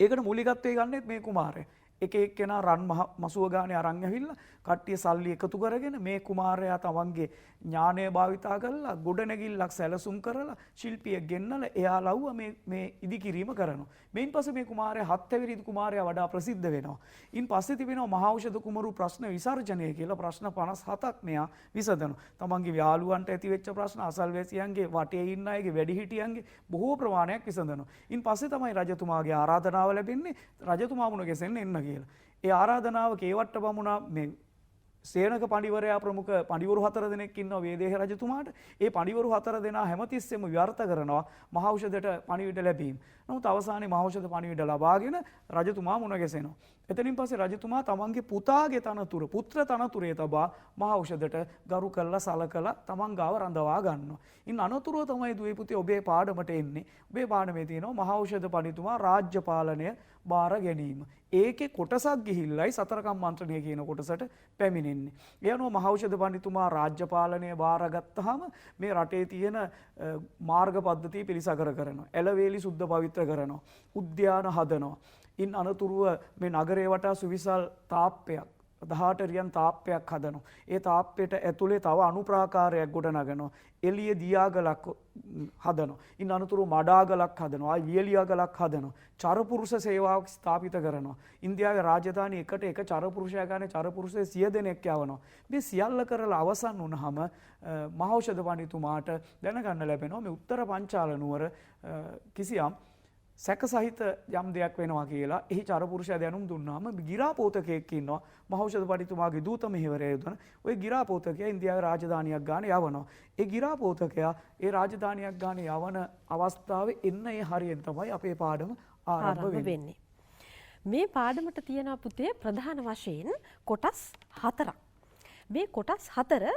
[SPEAKER 2] ඒකට මූලිකත්වයේ ගන්නෙත් මේ කුමාරයා. එක එක්කෙනා රන් මසුව ගානේ අරන් ඇවිල්ලා කට්ටිය සල්ලි එකතු කරගෙන මේ කුමාරයා තමන්ගේ ඥානය භාවිතා කරලා ගොඩනැගිල්ලක් සැලසුම් කරලා ශිල්පියෙක් ගෙන්නලා එයා ලව්ව මේ ඉදිකිරීම කරනවා. මේන් පස්සේ මේ කුමාරයා 7 වෙනි කුමාරයා වඩා ප්‍රසිද්ධ වෙනවා. ඉන් පස්සේ තිබෙනවා මහෞෂධ කුමරු ප්‍රශ්න විසර්ජනය කියලා ප්‍රශ්න 57ක් මෙයා විසඳනවා. තමන්ගේ යාළුවන්ට ඇති වෙච්ච ප්‍රශ්න අසල්වැසියන්ගේ වටේ ඉන්න අයගේ වැඩිහිටියන්ගේ බොහෝ ප්‍රමාණයක් විසඳනවා. ඉන් පස්සේ තමයි රජතුමාගේ ආරාධනාව ලැබෙන්නේ රජතුමා මුණ ගැසෙන්න එන්න කියලා. ඒ ආරාධනාව කේවට්ට බමුණා මේ සේනක පඬිවරයා ප්‍රමුඛ පඬිවරු 4 දෙනෙක් ඉන්නවා වේදේහ රජතුමාට. ඒ පඬිවරු 4 දෙනා හැමතිස්සෙම ව්‍යර්ථ කරනවා මහෞෂධයට පණිවිඩ ලැබීම. නමුත් අවසානයේ මහෞෂධ පණිවිඩ ලබාගෙන රජතුමා මුණ ගැසෙනවා. එතනින් පස්සේ රජතුමා තමන්ගේ පුතාගේ තනතුර පුත්‍ර තනතුරේ තබා මහෞෂධයට ගරු කළා සලකලා තමන් ගාව රඳවා ගන්නවා. ඉන් අනතුරුව තමයි දුවේ පුතේ ඔබේ පාඩමට එන්නේ. ඔබේ පාඩමේ තියෙනවා මහෞෂධ පඬිතුමා රාජ්‍ය පාලනය බාර ගැනීම. ඒකේ කොටසක් ගිහිල්ලයි සතරකම් මන්ත්‍රණය කියන කොටසට පැමිණෙන්නේ. ඒ අනුව මහෞෂධ පඬිතුමා රාජ්‍ය පාලනය බාරගත්තාම මේ රටේ තියෙන මාර්ග පද්ධතිය පිළිසකර කරනවා. එළවේලි සුද්ධ පවිත්‍ර කරනවා. උද්‍යාන හදනවා. ඉන් අනතුරුව මේ නගරේ වටා සුවිසල් තාප්පයක් 18 රියන් තාප්පයක් හදනවා. ඒ තාප්පෙට ඇතුලේ තව අනුප්‍රාකාරයක් ගොඩනගනවා. එළියේ දියාගලක් හදනවා. ඉන් අනතුරුව මඩාගලක් හදනවා. ආයි වියලියාගලක් හදනවා. චරපුරුෂ සේවාවක් ස්ථාපිත කරනවා. ඉන්දියාවේ රාජධානි එකට එක චරපුරුෂයා ගානේ චරපුරුෂය 100 දෙනෙක් යවනවා. මේ සියල්ල කරලා අවසන් වුණාම මහෞෂධ පඬිතුමාට දැනගන්න ලැබෙනවා මේ උත්තර පංචාල නුවර කිසියම් සැක සහිත යම් දෙයක් වෙනවා කියලා. එහි චරපුරුෂයා දැනුම් දුන්නාම ගිරාපෝතකයෙක් ඉන්නවා මහෞෂධ පඬිතුමාගේ දූත මෙහෙවරයා යොදන. ওই ගිරාපෝතකයා ඉන්දියාවේ රාජධානියක් ගානේ යවනවා. ඒ ගිරාපෝතකයා ඒ රාජධානියක් ගානේ යවන අවස්ථාවේ එන්න ඒ හරියෙන් තමයි අපේ පාඩම ආරම්භ වෙන්නේ.
[SPEAKER 1] මේ පාඩමට තියෙන පුතේ ප්‍රධාන වශයෙන් කොටස් 4ක්. මේ කොටස් 4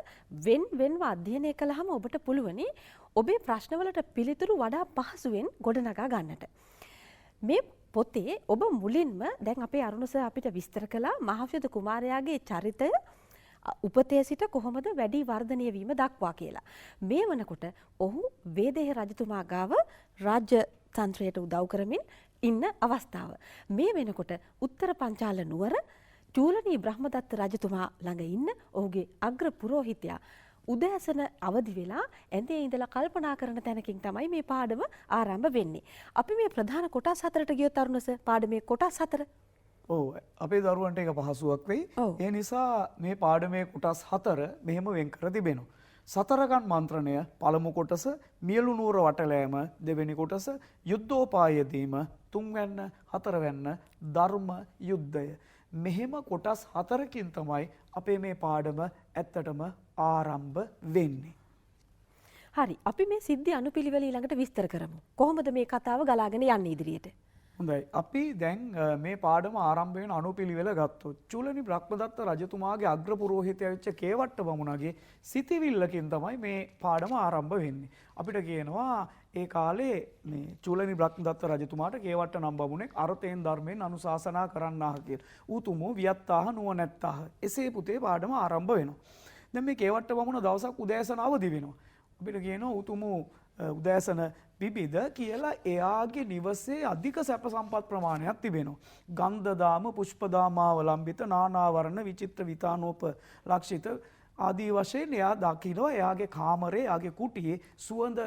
[SPEAKER 1] වෙන්ව අධ්‍යයනය කළාම ඔබට පුළුවනි ඔබේ ප්‍රශ්නවලට පිළිතුරු වඩා පහසුවෙන් ගොඩනගා ගන්නට. මේ පොතේ ඔබ මුලින්ම දැන් අපේ අරුණ සර් අපිට විස්තර කළා මහෞෂධ කුමාරයාගේ චරිතය උපතේ සිට කොහොමද වැඩි වර්ධනය වීම දක්වා කියලා. මේ වනකොට ඔහු වේදේහ රජතුමා ගාව රාජ්‍ය තන්ත්‍රයට උදව් කරමින් ඉන්න අවස්ථාව. මේ වෙනකොට උත්තර පංචාල නුවර චූලනී බ්‍රහ්මදත්ත රජතුමා ළඟ ඉන්න ඔහුගේ අග්‍ර පුරෝහිතයා උදෑසන අවදි වෙලා ඇඳේ ඉඳලා කල්පනා කරන තැනකින් තමයි මේ පාඩම ආරම්භ වෙන්නේ. අපි මේ ප්‍රධාන කොටස් 4ට ගියොත් අරුණස පාඩමේ කොටස් 4.
[SPEAKER 2] ඔව් අපේ දරුවන්ට ඒක පහසුවක් වෙයි. ඒ නිසා මේ පාඩමේ කොටස් 4 මෙහෙම වෙන් කර තිබෙනවා. සතරකන් මන්ත්‍රණය පළමු කොටස, මියලු නුවර වටලෑම දෙවෙනි කොටස, යුද්ධෝපායදීම තුන්වැන්න, හතරවැන්න ධර්ම යුද්ධය. මෙහෙම කොටස් 4කින් තමයි අපේ මේ පාඩම ඇත්තටම ආරම්භ වෙන්නේ.
[SPEAKER 1] හරි. අපි මේ සිද්ධි අනුපිළිවෙල ඊළඟට විස්තර කරමු. කොහොමද මේ කතාව ගලාගෙන යන්නේ ඉදිරියට?
[SPEAKER 2] හොඳයි. අපි දැන් මේ පාඩම ආරම්භ වෙන අනුපිළිවෙල ගත්තොත් චූලනි බ්‍රහ්මදත්ත රජතුමාගේ අග්‍ර පුරෝහිතයා වෙච්ච කේවට්ට බමුණගේ සිතිවිල්ලකින් තමයි මේ පාඩම ආරම්භ වෙන්නේ. අපිට කියනවා ඒ කාලේ මේ චූලනි බ්‍රහ්මදත්ත රජතුමාට කේවට්ට නම් බමුණෙක් අර්ථයෙන් ධර්මයෙන් අනුශාසනා කරන්නාහ කියලා. ඌතුමෝ වියත්තාහ නුවණැත්තාහ. එසේ පුතේ පාඩම ආරම්භ වෙනවා. දැන් මේ කේවට්ට බමුණ දවසක් උදෑසන අවදි වෙනවා. අපිට කියනවා ඌතුමෝ උදෑසන පිබිද කියලා එයාගේ නිවසේ අධික සැප සම්පත් ප්‍රමාණයක් තිබෙනවා. ගන්ධදාම පුෂ්පදාම අවලම්බිත නානාවරණ විචිත්‍ර විතානෝප ලක්ෂිත ආදී වශයෙන් එයා දකිනවා එයාගේ කාමරේ එයාගේ කුටියේ සුවඳ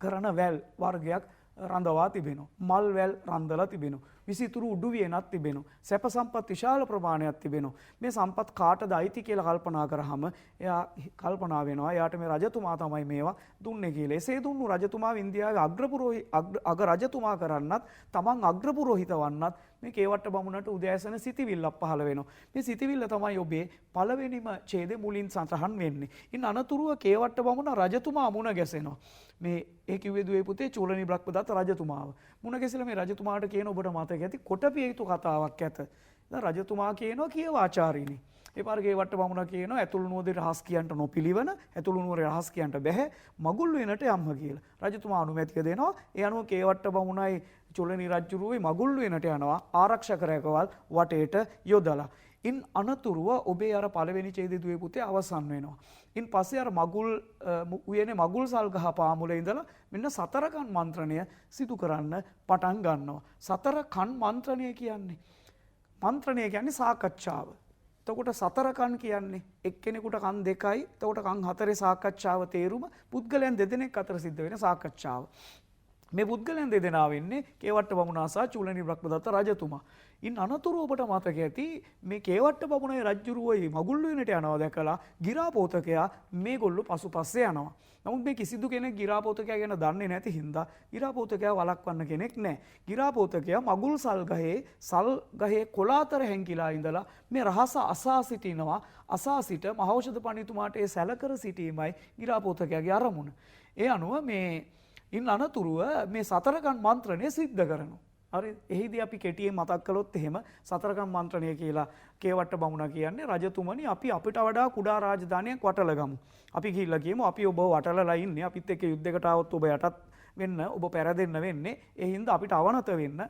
[SPEAKER 2] කරන වැල් වර්ගයක් රඳවා තිබෙනවා. මල් වැල් රඳලා තිබෙනවා. විසිතුරු උඩුවියනක් තිබෙනවා. සැප සම්පත් විශාල ප්‍රමාණයක් තිබෙනවා. මේ සම්පත් කාටද අයිති කියලා කල්පනා කරාම එයා කල්පනා වෙනවා එයාට මේ රජතුමා තමයි මේවා දුන්නේ කියලා. එසේ දුන්නු රජතුමා ඉන්දියාවේ අග රජතුමා කරන්නත් තමන් අග්‍රපුරෝහිත වන්නත් මේ කේවට්ට බමුණට උදෑසන සිතිවිල්ලක් පහළ වෙනවා. මේ සිතිවිල්ල තමයි ඔබේ පළවෙනිම ඡේදේ මුලින් සඳහන් වෙන්නේ. ඉන් අනතුරුව කේවට්ට බමුණ රජතුමා මුණ ගැසෙනවා. මේ ඒ කිව්වේ දුවේ පුතේ චූලනි බ්‍රහ්මදත්ත රජතුමාව. මුණ ගැසලා මේ රජතුමාට කියන ඔබට මතක ඇති කොටපිය යුතු කතාවක් ඇත. දැන් රජතුමා කියනවා කියවාචාරිනි. ඒ පාර කේවට්ට බමුණ කියනවා ඇතුළු නුවරේ රහස් කියන්ට නොපිළිවන ඇතුළු නුවරේ රහස් කියන්ට බැහැ මගුල් වෙනට යම්ම කියලා. රජතුමා අනුමැතිය දෙනවා. ඒ අනුව කේවට්ට බමුණයි චූලනි රජුරුවේ මගුල් වෙනට යනවා ආරක්ෂක රැකවල් වටේට යොදලා. ඉන් අනතුරුව ඔබේ අර පළවෙනි ඡේදයේ දුවේ පුතේ අවසන් වෙනවා. ඉන් පස්සේ අර මගුල් උයනේ මගුල් සල් ගහ පාමුලේ ඉඳලා මෙන්න සතරකන් මන්ත්‍රණය සිදු කරන්න පටන් ගන්නවා. සතරකන් මන්ත්‍රණය කියන්නේ මන්ත්‍රණය කියන්නේ සාකච්ඡාව. එතකොට සතර කන් කියන්නේ එක්කෙනෙකුට කන් දෙකයි. එතකොට කන් හතරේ සාකච්ඡාව තේරුම පුද්ගලයන් දෙදෙනෙක් අතර සිද්ධ වෙන සාකච්ඡාව. මේ පුද්ගලයන් දෙදෙනා වෙන්නේ කේවට්ට බමුණා සහ චූලනී බ්‍රහ්මදත්ත රජතුමා. ඉන් අනතුරු ඔබට මතක ඇති මේ කේවට්ට බමුණේ රජුරුවයි මගුල් වෙනට යනවා දැකලා ගිරාපෝතකයා මේගොල්ලෝ පසුපස්සේ යනවා. නමුත් මේ කිසිදු කෙනෙක් ගිරාපෝතකයා ගැන දන්නේ නැති හින්දා ගිරාපෝතකයා වළක්වන්න කෙනෙක් නැහැ. ගිරාපෝතකයා මගුල් සල් ගහේ කොළ අතර හැංකිලා ඉඳලා මේ රහස අසා සිටිනවා. අසා සිට මහෞෂධ පඬිතුමාට ඒ සැලකර සිටීමයි ගිරාපෝතකයාගේ අරමුණ. ඒ අනුව මේ ඉන් අනතුරුව මේ සතරකන් මන්ත්‍රණය සිද්ධ කරනවා. හරි එහිදී අපි කෙටියෙන් මතක් කළොත් එහෙම සතරකන් මන්ත්‍රණය කියලා කේවට්ට බමුණා කියන්නේ රජතුමනි අපි අපිට වඩා කුඩා රාජධානියක් වටල ගමු. අපි ගිහිල්ලා කියමු අපි ඔබ වටලලා ඉන්නේ අපිත් එක්ක යුද්ධයකට ආවොත් ඔබ යටත් වෙන්න ඔබ පෙරදෙන්න වෙන්නේ. ඒ හින්දා අපිට අවනත වෙන්න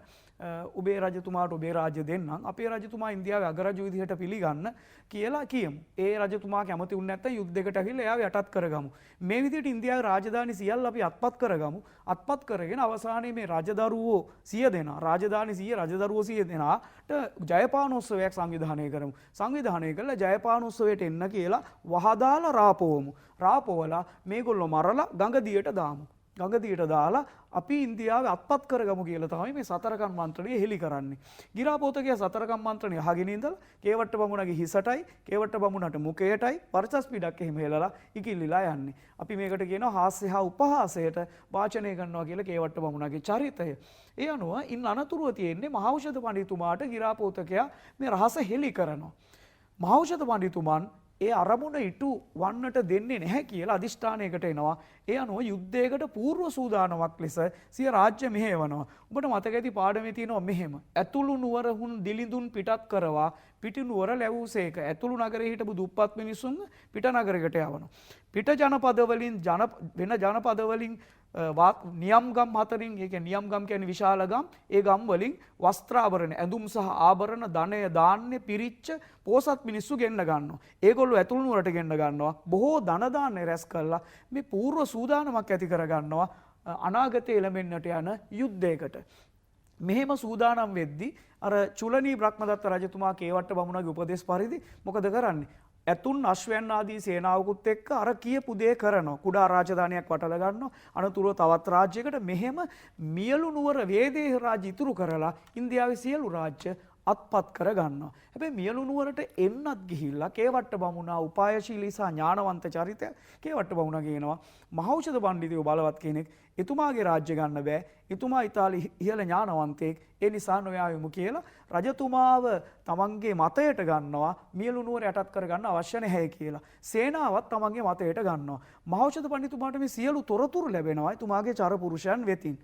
[SPEAKER 2] ඔබේ රජතුමාට ඔබේ රාජ්‍ය දෙන්නම්. අපේ රජතුමා ඉන්දියාවේ අගරජු විදිහට පිළිගන්න කියලා කියමු. ඒ රජතුමා කැමති වුණ නැත්නම් යුද්ධයකට ඇවිල්ලා එයාව යටත් කරගමු. මේ විදිහට ඉන්දියාවේ රාජධානි සියල්ල අපි අත්පත් කරගමු. අත්පත් කරගෙන අවසානයේ මේ රජදරුවෝ 100 දෙනා රාජධානි 100 රජදරුවෝ 100 දෙනාට ජයපානෝත්සවයක් සංවිධානය කරමු. සංවිධානය කළා ජයපානෝත්සවයට එන්න කියලා වහදාලා රාපවමු. රාපවලා මේගොල්ලෝ මරලා ගඟදියට දාමු. ගඟදියට දාලා අපි ඉන්දියාවේ අත්පත් කරගමු කියලා තමයි මේ සතරකන් මන්ත්‍රණය හෙළි කරන්නේ. ගිරාපෝතකයා සතරකන් මන්ත්‍රණය අහගෙන ඉඳලා කේවට්ට බමුණගේ හිසටයි කේවට්ට බමුණට මුඛයටයි වර්චස් පිටක් එහෙම හෙලලා ඉකිල්ලිලා යන්නේ. අපි මේකට කියනවා හාස්‍ය හා උපහාසයට වාචනය කරනවා කියලා කේවට්ට බමුණගේ චරිතය. ඒ අනුව ඉන් අනතුරුව තියෙන්නේ මහෞෂධ පඬිතුමාට ගිරාපෝතකයා මේ රහස හෙළි කරනවා. මහෞෂධ පඬිතුමන් ඒ අරමුණ ඉටු වන්නට දෙන්නේ නැහැ කියලා අදිෂ්ඨානයකට එනවා. ඒ අනුව යුද්ධයකට పూర్ව සූදානමක් ලෙස සිය රාජ්‍ය මෙහෙවනවා. ඔබට මතක ඇති පාඩමේ තියෙනවා මෙහෙම. ඇතුළු නුවරහුන් දිලිඳුන් පිටත් කරවා පිටි නුවර ලැබුසේක. ඇතුළු නගරේ හිටපු දුප්පත් මිනිසුන් පිට නගරයකට යවනවා. පිට ජනපද වලින් වෙන ජනපද වලින් නියම් ගම් හතරින් ඒ කියන්නේ නියම් ගම් කියන්නේ විශාල ගම්. ඒ ගම් වලින් වස්ත්‍රාභරණ ඇඳුම් සහ ආභරණ ධනය දාන්නේ පිරිච්ච පෝසත් මිනිස්සු ගෙන්න ගන්නවා. ඒගොල්ලෝ ඇතුළු නුවරට ගෙන්න ගන්නවා. බොහෝ ධන දාන්නේ රැස් කළා මේ పూర్ව සූදානමක් ඇති කර ගන්නවා අනාගතයේ එළඹෙන්නට යන යුද්ධයකට. මෙහෙම සූදානම් වෙද්දී අර චුලනී බ්‍රහ්මදත්ත රජතුමා කේවට්ට බමුණගේ උපදේශ පරිදි මොකද කරන්නේ? ඇතුන් අශ්වයන් ආදී සේනාවකුත් එක්ක අර කියපු දේ කරනවා. කුඩා රාජධානියක් වටල ගන්නවා. අනතුරුව තවත් රාජ්‍යයකට මෙහෙම මියලු නුවර වේදේහ රාජ්‍ය ඉතුරු කරලා ඉන්දියාවේ සියලු රාජ්‍ය අත්පත් කර ගන්නවා. හැබැයි මියලු නුවරට එන්නත් ගිහිල්ලා කේවට්ට බමුණා උපායශීලී සහ ඥානවන්ත චරිතය කේවට්ට බමුණා කියනවා මහෞෂධ පඬිතුයෝ බලවත් කෙනෙක්. එතුමාගේ රාජ්‍ය ගන්න බෑ. එතුමා ඉතාලි ඉහළ ඥානවන්තයෙක්. ඒ නිසා නොයාවෙමු කියලා රජතුමාව තමන්ගේ මතයට ගන්නවා. මියලු නුවර යටත් කරගන්න අවශ්‍ය නැහැ කියලා. සේනාවත් තමන්ගේ මතයට ගන්නවා. මහෞෂධ පඬිතුමාට මේ සියලු තොරතුරු ලැබෙනවා එතුමාගේ චරපුරුෂයන් වෙතින්.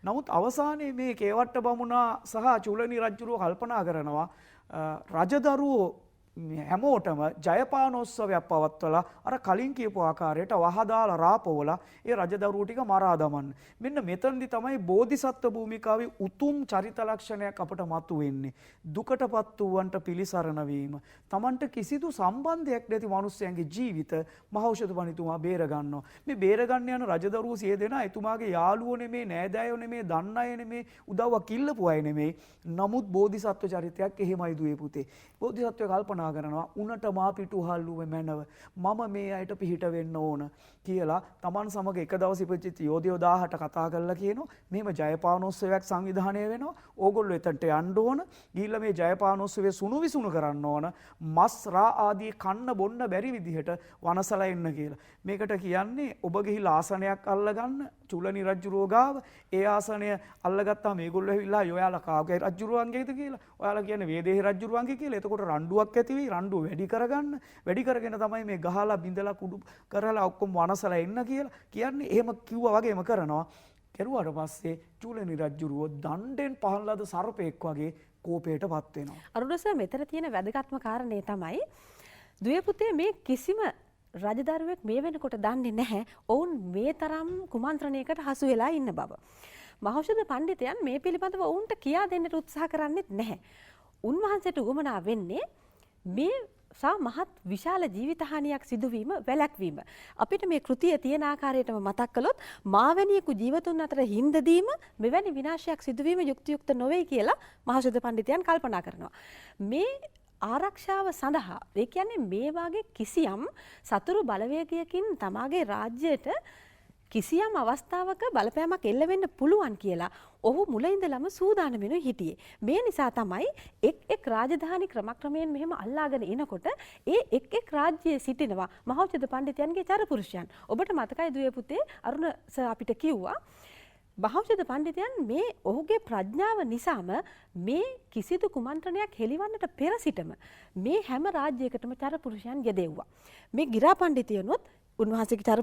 [SPEAKER 2] නමුත් අවසානයේ මේ කේවට්ට බමුණා සහ චූලනී රජුරෝ කල්පනා කරනවා රජදරුවෝ හැමෝටම ජයපානෝත්සවයක් පවත්වලා අර කලින් කියපු ආකාරයට වහදාලා රාපවලා ඒ රජදරුවෝ ටික මරා දමන්න. මෙන්න මෙතනදි තමයි බෝධිසත්ව භූමිකාවේ උතුම් චරිත ලක්ෂණයක් අපට මතුවෙන්නේ. දුකටපත් වූවන්ට පිළිසරණ වීම. Tamanට කිසිදු සම්බන්ධයක් නැති මිනිස්යන්ගේ ජීවිත මහෞෂධ පඬිතුමා බේර ගන්නවා. මේ බේර ගන්න යන රජදරුවෝ 100 දෙනා එතුමාගේ යාළුවෝ නෙමේ, නෑදෑයෝ නෙමේ, දන්න අය නෙමේ, උදව්වක් කිල්ලපු අය නෙමේ. නමුත් බෝධිසත්ව චරිතයක් එහෙමයි දුවේ පුතේ. බෝධිසත්වය කල්පනා කරනවා උනට මා පිටුහල්ලුවේ මැනව මම මේ අයට පිහිට වෙන්න ඕන කියලා තමන් සමග එක දවස් ඉපදිච්ච යෝධයෝ 1000ට කතා කරලා කියනවා මෙහෙම ජයපානෝත්සවයක් සංවිධානය වෙනවා ඕගොල්ලෝ එතනට යන්න ඕන ගිහිල්ලා මේ ජයපානෝත්සවය සුණු විසුණු කරන්න ඕන මස් රා ආදී කන්න බොන්න බැරි විදිහට වනසලා එන්න කියලා. මේකට කියන්නේ ඔබ ගිහිල්ලා ආසනයක් අල්ලගන්න චූලනී රජුරෝ ගාව ඒ ආසනය අල්ලගත්තාම මේගොල්ලෝ ඇවිල්ලා ඔයාලා කාගේ රජුරුවන්ගේද කියලා ඔයාලා කියන්නේ වේදේහ රජුරුවන්ගේ කියලා. එතකොට රණ්ඩුවක් ඇති වෙයි. රණ්ඩුව වැඩි කරගන්න. වැඩි කරගෙන තමයි මේ ගහලා බිඳලා කුඩු කරලා ඔක්කොම වනසලා එන්න කියලා කියන්නේ. එහෙම කිව්වා වගේම කරනවා. කෙරුවාට පස්සේ චූලනී රජුරුව දණ්ඩෙන් පහන් ලද සර්පෙක් වගේ කෝපයටපත් වෙනවා.
[SPEAKER 1] අරුණ සර් මෙතන තියෙන වැදගත්ම කාරණේ තමයි දුවේ පුතේ මේ කිසිම රජදරුවෙක් මේ වෙනකොට දන්නේ නැහැ ඔවුන් මේ තරම් කුමන්ත්‍රණයකට හසු වෙලා ඉන්න බව. මහෞෂධ පඬිතයන් මේ පිළිබඳව ඔවුන්ට කියා දෙන්නට උත්සාහ කරන්නේත් නැහැ. උන්වහන්සේට උවමනා වෙන්නේ මේ සහ මහත් විශාල ජීවිතහානියක් සිදුවීම වැළැක්වීම. අපිට මේ කෘතිය තියෙන ආකාරයටම මතක් කළොත් මාවැනියෙකු ජීවතුන් අතර හින්දදීම මෙවැනි විනාශයක් සිදුවීම යුක්තියුක්ත නොවේ කියලා මහෞෂධ පඬිතුයන් කල්පනා කරනවා. මේ ආරක්ෂාව සඳහා ඒ කියන්නේ මේ වාගේ කිසියම් සතුරු බලවේගයකින් තමාගේ රාජ්‍යයට කිසියම් අවස්ථාවක බලපෑමක් එල්ල වෙන්න පුළුවන් කියලා ඔහු මුල ඉඳලම සූදානම්ව හිටියේ. මේ නිසා තමයි එක් රාජධානි ක්‍රමක්‍රමයෙන් මෙහෙම අල්ලාගෙන එනකොට ඒ එක් රාජ්‍යයේ සිටිනවා මහෞෂධ පඬිතුයන්ගේ චරපුරුෂයන්. ඔබට මතකයි දුවේ පුතේ අරුණ සර් අපිට කිව්වා මහෞෂධ පඬිතුයන් මේ ඔහුගේ ප්‍රඥාව නිසාම මේ කිසිදු කුමන්ත්‍රණයක් හෙළිවන්නට පෙර සිටම මේ හැම රාජ්‍යයකටම චරපුරුෂයන් යෙදෙව්වා. මේ ගිරා පඬිතුයනොත් උන්වහන්සේගේ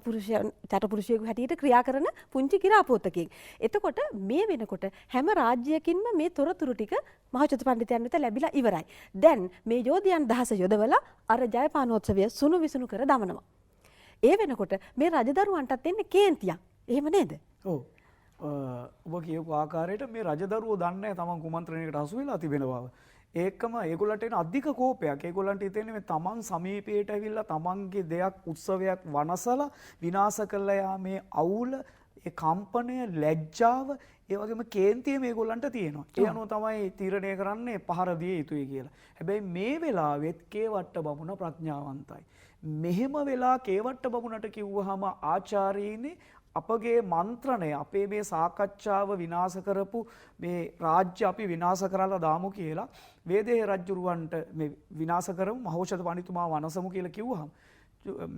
[SPEAKER 1] චරපුරුෂයෙකු හැටියට ක්‍රියා කරන පුංචි ගිරාපෝතකෙක්. එතකොට මේ වෙනකොට හැම රාජ්‍යයකින්ම මේ තොරතුරු ටික මහෞෂධ පඬිතුයන් වෙත ලැබිලා ඉවරයි. දැන් මේ යෝධයන් දහස යොදවලා අර ජයපානෝත්සවය සුණු විසුණු කර දමනවා. ඒ වෙනකොට මේ රජදරුවන්ටත් එන්නේ කේන්තියක්. එහෙම නේද?
[SPEAKER 2] ඔව්. ඔබ කියපු ආකාරයට මේ රජදරුවෝ දන්නේ තමන් කුමන්ත්‍රණයකට හසු වෙලා තිබෙන බව. ඒකම ඒගොල්ලන්ට එන අධික කෝපයක්. ඒගොල්ලන්ට හිතෙන්නේ මේ තමන් සමීපයට ඇවිල්ලා තමන්ගේ දෙයක් උත්සවයක් වනසලා විනාශ කළා යාමේ අවුල, ඒ කම්පනය, ලැජ්ජාව, ඒ වගේම කේන්තිය මේගොල්ලන්ට තියෙනවා. ඒ අනුව තමයි තීරණය කරන්නේ පහර දිය යුතුයි කියලා. හැබැයි මේ වෙලාවෙත් කේවට්ට බමුණ ප්‍රඥාවන්තයි. මෙහෙම වෙලා කේවට්ට බමුණට කිව්වහම ආචාර්යීනේ අපගේ මන්ත්‍රණය අපේ මේ සාකච්ඡාව විනාශ කරපු මේ රාජ්‍ය අපි විනාශ කරලා දාමු කියලා වේදේහ රජුරවන්ට මේ විනාශ කරමු මහෞෂධ පඬිතුමා වනසමු කියලා කිව්වහම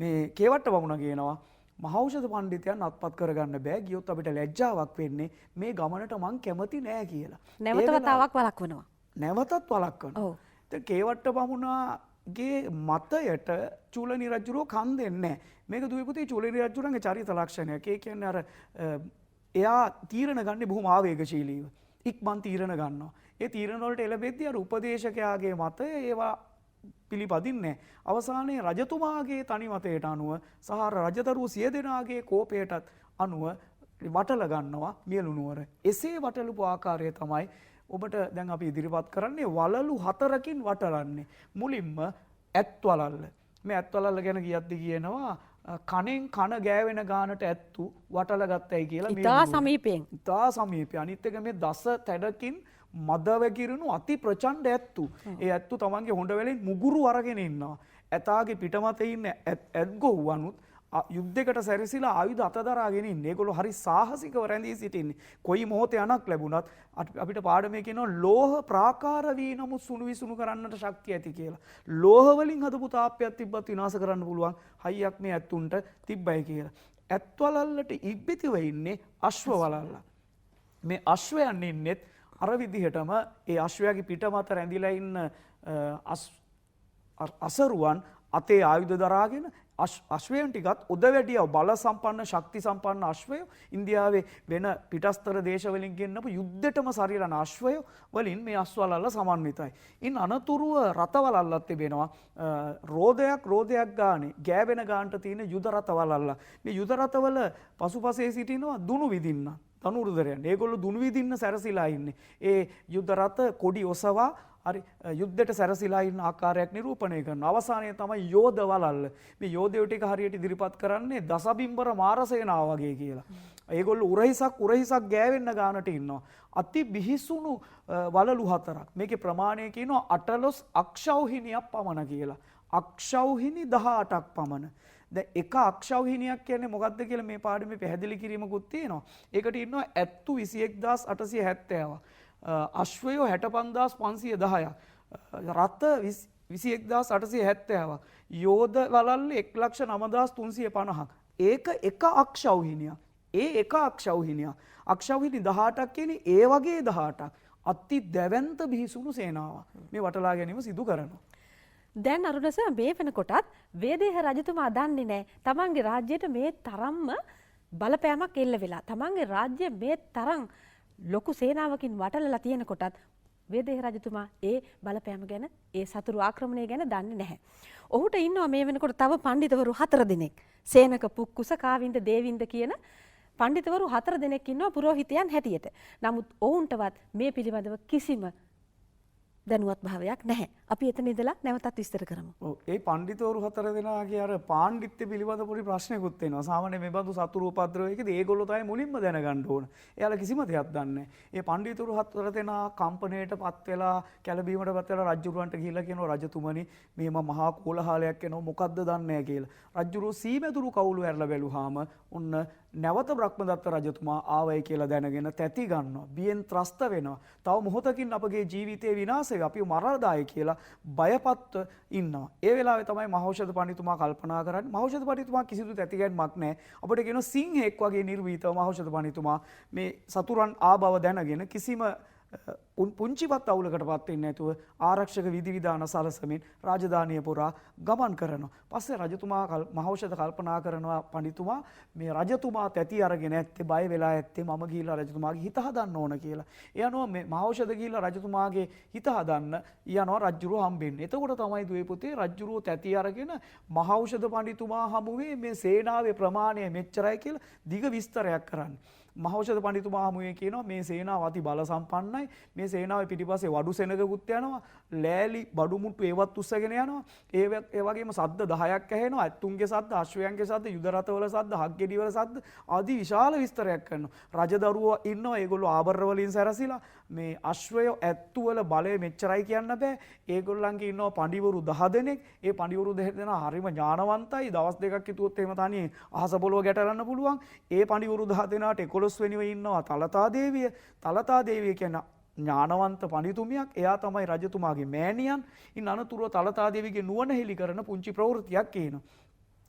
[SPEAKER 2] මේ කේවට්ට බමුණ කියනවා මහෞෂධ පඬිතුයන් අත්පත් කරගන්න බෑ ගියොත් අපිට ලැජ්ජාවක් වෙන්නේ මේ ගමනට මං කැමති නෑ කියලා.
[SPEAKER 1] නැවත වතාවක් වළක්වනවා.
[SPEAKER 2] නැවතත් වළක්වනවා.
[SPEAKER 1] ඔව්.
[SPEAKER 2] දැන් කේවට්ට බමුණාගේ මතයට චූලනි රජුරෝ කන් දෙන්නේ නැහැ. මේක දුවේ පුතේ චූලනි රජුරන්ගේ චරිත ලක්ෂණයක්. ඒ කියන්නේ අර එයා තීරණ ගන්නේ බොහොම ආවේගශීලීව. ඉක්මන් තීරණ ගන්නවා. ඒ තීරණ වලට එළඹෙද්දී අර උපදේශකයාගේ මතය ඒවා පිළිපදින්නේ අවසානයේ රජතුමාගේ තනි මතයට අනුව සහ රජදරුවෝ සිය දෙනාගේ කෝපයටත් අනුව වටල ගන්නවා මියලුනුවර. එසේ වටලපු ආකාරය තමයි ඔබට දැන් අපි ඉදිරිපත් කරන්නේ වලලු 4කින් වටලන්නේ. මුලින්ම ඇත් වලල්ල. මේ ඇත් වලල්ල ගැන කියද්දි කියනවා කණෙන් කන ගෑවෙන ගානට ඇත්තු වටල ගත්තයි කියලා.
[SPEAKER 1] ඉතා සමීපයෙන්.
[SPEAKER 2] ඉතා සමීපයෙන්. අනිත් එක මේ දස තැඩකින් මද වැగిරුණු අති ප්‍රචණ්ඩ ඇත්තු. ඒ ඇත්තු තමන්ගේ හොඬ වලින් මුගුරු අරගෙන ඉන්නවා. ඇතාගේ පිටමතේ ඉන්න ඇත්ගොව්වනුත් යුද්ධයකට සැරසිලා ආයුධ අතදරාගෙන ඉන්නේ. ඒගොල්ලෝ හරි සාහසිකව රැඳී සිටින්නේ. කොයි මොහොතේ අනක් ලැබුණත් අපිට පාඩමේ කියනවා ලෝහ ප්‍රාකාර වී නමුත් සුණු විසුණු කරන්නට ශක්තිය ඇති කියලා. ලෝහ වලින් හදපු තාප්පයක් තිබ්බත් විනාශ කරන්න පුළුවන් හයියක් මේ ඇත්තුන්ට තිබ්බයි කියලා. ඇත් වලල්ලට ඉබ්බිතිව ඉන්නේ අශ්ව වලල්ල. මේ අශ්වයන් ඉන්නෙත් අර විදිහටම ඒ අශ්වයාගේ පිට මත රැඳිලා ඉන්න අසරුවන් අතේ ආයුධ දරාගෙන අශ්වයන් ටිකත් උදවැඩිය බල සම්පන්න ශක්ති සම්පන්න අශ්වයෝ ඉන්දියාවේ වෙන පිටස්තර දේශවලින් ගෙන්නපු යුද්ධෙටම සරිලන අශ්වයෝ වලින් මේ අශ්වවලල්ල සමන්විතයි. ඉන් අනතුරුව රථවලල්ලත් තිබෙනවා. රෝදයක් ගානේ ගෑවෙන ගානට තියෙන යුද රථවලල්ල. මේ යුද රථවල පසුපසේ සිටිනවා දුනු විදින්න. තනුරුදරයන්. ඒගොල්ලෝ දුනු විදින්න සැරසිලා ඉන්නේ. ඒ යුද රථ කොඩි ඔසවා හරි යුද්ධයට සැරසිලා ඉන්න ආකාරයක් නිරූපණය කරනවා. අවසානයේ තමයි යෝධ වලල්ල. මේ යෝධයෝ ටික හරියට ඉදිරිපත් කරන්නේ දසබිම්බර මාරසේනාව වගේ කියලා. ඒගොල්ලෝ උරහිසක් ගෑවෙන්න ගානට ඉන්නවා. අති බිහිසුණු වලලු 4ක්. මේකේ ප්‍රමාණය කියනවා අටලොස් අක්ෂෞහිනියක් පමණ කියලා. අක්ෂෞහිනි 18ක් පමණ. දැන් එක අක්ෂෞහිනියක් කියන්නේ මොකක්ද කියලා මේ පාඩමේ පැහැදිලි කිරීමකුත් තියෙනවා. ඒකට ඉන්නවා ඇත්තු 21870ක්. අශ්වයෝ 65510ක්. රථ 21870ක්. යෝධ වලල්ල 1,09,350ක්. ඒක එක අක්ෂෞහිනියක්. ඒ එක අක්ෂෞහිනියක්. අක්ෂෞහිනි 18ක් කියන්නේ ඒ වගේ 18ක්. අති දැවැන්ත බිහිසුණු සේනාවක්. මේ වටලා ගැනීම සිදු කරනවා.
[SPEAKER 1] දැන් අරුණස මේ වෙනකොටත් වේදේහ රජතුමා දන්නේ නැහැ තමන්ගේ රාජ්‍යයට මේ තරම්ම බලපෑමක් එල්ල වෙලා. තමන්ගේ රාජ්‍ය මේ තරම් ලොකු සේනාවකින් වටලලා තියෙනකොටත් වේදේහ රජතුමා ඒ බලපෑම ගැන ඒ සතුරු ආක්‍රමණය ගැන දන්නේ නැහැ. ඔහුට ඉන්නවා මේ වෙනකොට තව පඬිතවරු 4 දෙනෙක්. සේනක පුක්කුස කාවින්ද දේවින්ද කියන පඬිතවරු 4 දෙනෙක් ඉන්නවා පුරෝහිතයන් හැටියට. නමුත් ඔවුන්ටවත් මේ පිළිබඳව කිසිම දැනුවත් භාවයක් නැහැ. අපි එතන ඉඳලා නැවතත් විස්තර කරමු.
[SPEAKER 2] ඔව් ඒ පඬිතුවරු 4 දෙනාගේ අර පාණ්ඩිත්‍ය පිළිබඳ පොඩි ප්‍රශ්නයක්ත් වෙනවා. සාමාන්‍ය මේ බඳු සතුරු උපද්‍රවයකදී ඒගොල්ලෝ තමයි මුලින්ම දැනගන්න ඕන. එයාලා කිසිම දෙයක් දන්නේ නැහැ. ඒ පඬිතුවරු 4 දෙනා කම්පණයටපත් වෙලා කැළඹීමටපත් වෙලා රජුරවන්ට ගිහිල්ලා කියනවා රජතුමනි මේම මහා කෝලහලයක් එනවා මොකද්ද දන්නේ නැහැ කියලා. රජුරෝ සීමැදුරු කවුළු ඇරලා බැලුවාම ඔන්න නැවත බ්‍රහ්මදත්ත රජතුමා ආවයි කියලා දැනගෙන තැති ගන්නවා. බියෙන් ත්‍රස්ත වෙනවා. තව මොහොතකින් අපගේ ජීවිතේ විනාශ වෙයි. අපිව මරාදායි කියලා බයපත්ව ඉන්නවා. ඒ වෙලාවේ තමයි මහෞෂධ පඬිතුමා කල්පනා කරන්නේ. මහෞෂධ පඬිතුමා කිසිදු තැතිගැන්මක් නැහැ. අපිට කියනවා සිංහෙක් වගේ නිර්වීතව මහෞෂධ පඬිතුමා මේ සතුරන් ආබව දැනගෙන කිසිම පුංචිවත් අවුලකටපත් වෙන්නේ නැතුව ආරක්ෂක විධිවිධාන සලසමින් රාජධානිය පුරා ගමන් කරනවා. පස්සේ රජතුමා මහෞෂධ කල්පනා කරනවා පඬිතුමා මේ රජතුමා තැති අරගෙන ඇත්තේ බය වෙලා ඇත්තේ මම ගිහිල්ලා රජතුමාගේ හිත හදන්න ඕන කියලා. ඒ අනුව මේ මහෞෂධ ගිහිල්ලා රජතුමාගේ හිත හදන්න යනවා රජුරුව හම්බෙන්නේ. එතකොට තමයි දුවේ පුතේ රජුරුව තැති අරගෙන මහෞෂධ පඬිතුමා හමුවේ මේ සේනාවේ ප්‍රමාණය මෙච්චරයි කියලා දිග විස්තරයක් කරන්නේ. මහෞෂධ පඬිතුමා හමුවේ කියනවා මේ සේනාව අති බල සම්පන්නයි. මේ සේනාවේ පිටිපස්සේ වඩු සෙනගකුත් යනවා. ලෑලි බඩු මුට්ටු ඒවත් උස්සගෙන යනවා. ඒ වගේම සද්ද 10ක් ඇහෙනවා. ඇත්තුන්ගේ සද්ද, අශ්වයන්ගේ සද්ද, යුද රථවල සද්ද, හක්ගෙඩිවල සද්ද ආදී විශාල විස්තරයක් කරනවා. රජදරුවෝ ඉන්නවා. ඒගොල්ලෝ ආභරණ වලින් සැරසිලා මේ අශ්වය ඇත්තු වල බලය මෙච්චරයි කියන්න බෑ. ඒගොල්ලන්ගේ ඉන්නවා පඬිවරු 10 දෙනෙක්. ඒ පඬිවරු දෙනා හරිම ඥානවන්තයි. දවස් දෙකක් හිතුවොත් එහෙම තනියෙන් අහස පොළව ගැටරන්න පුළුවන්. ඒ පඬිවරු 10 දෙනාට 11 වෙනිව ඉන්නවා තලතා දේවිය. තලතා දේවිය කියන ඥානවන්ත පඬිතුමියක්. එයා තමයි රජතුමාගේ මෑණියන්. ඉන් අනතුරුව තලතා දේවියගේ නුවණ හෙළි කරන පුංචි ප්‍රවෘත්තියක් කියනවා.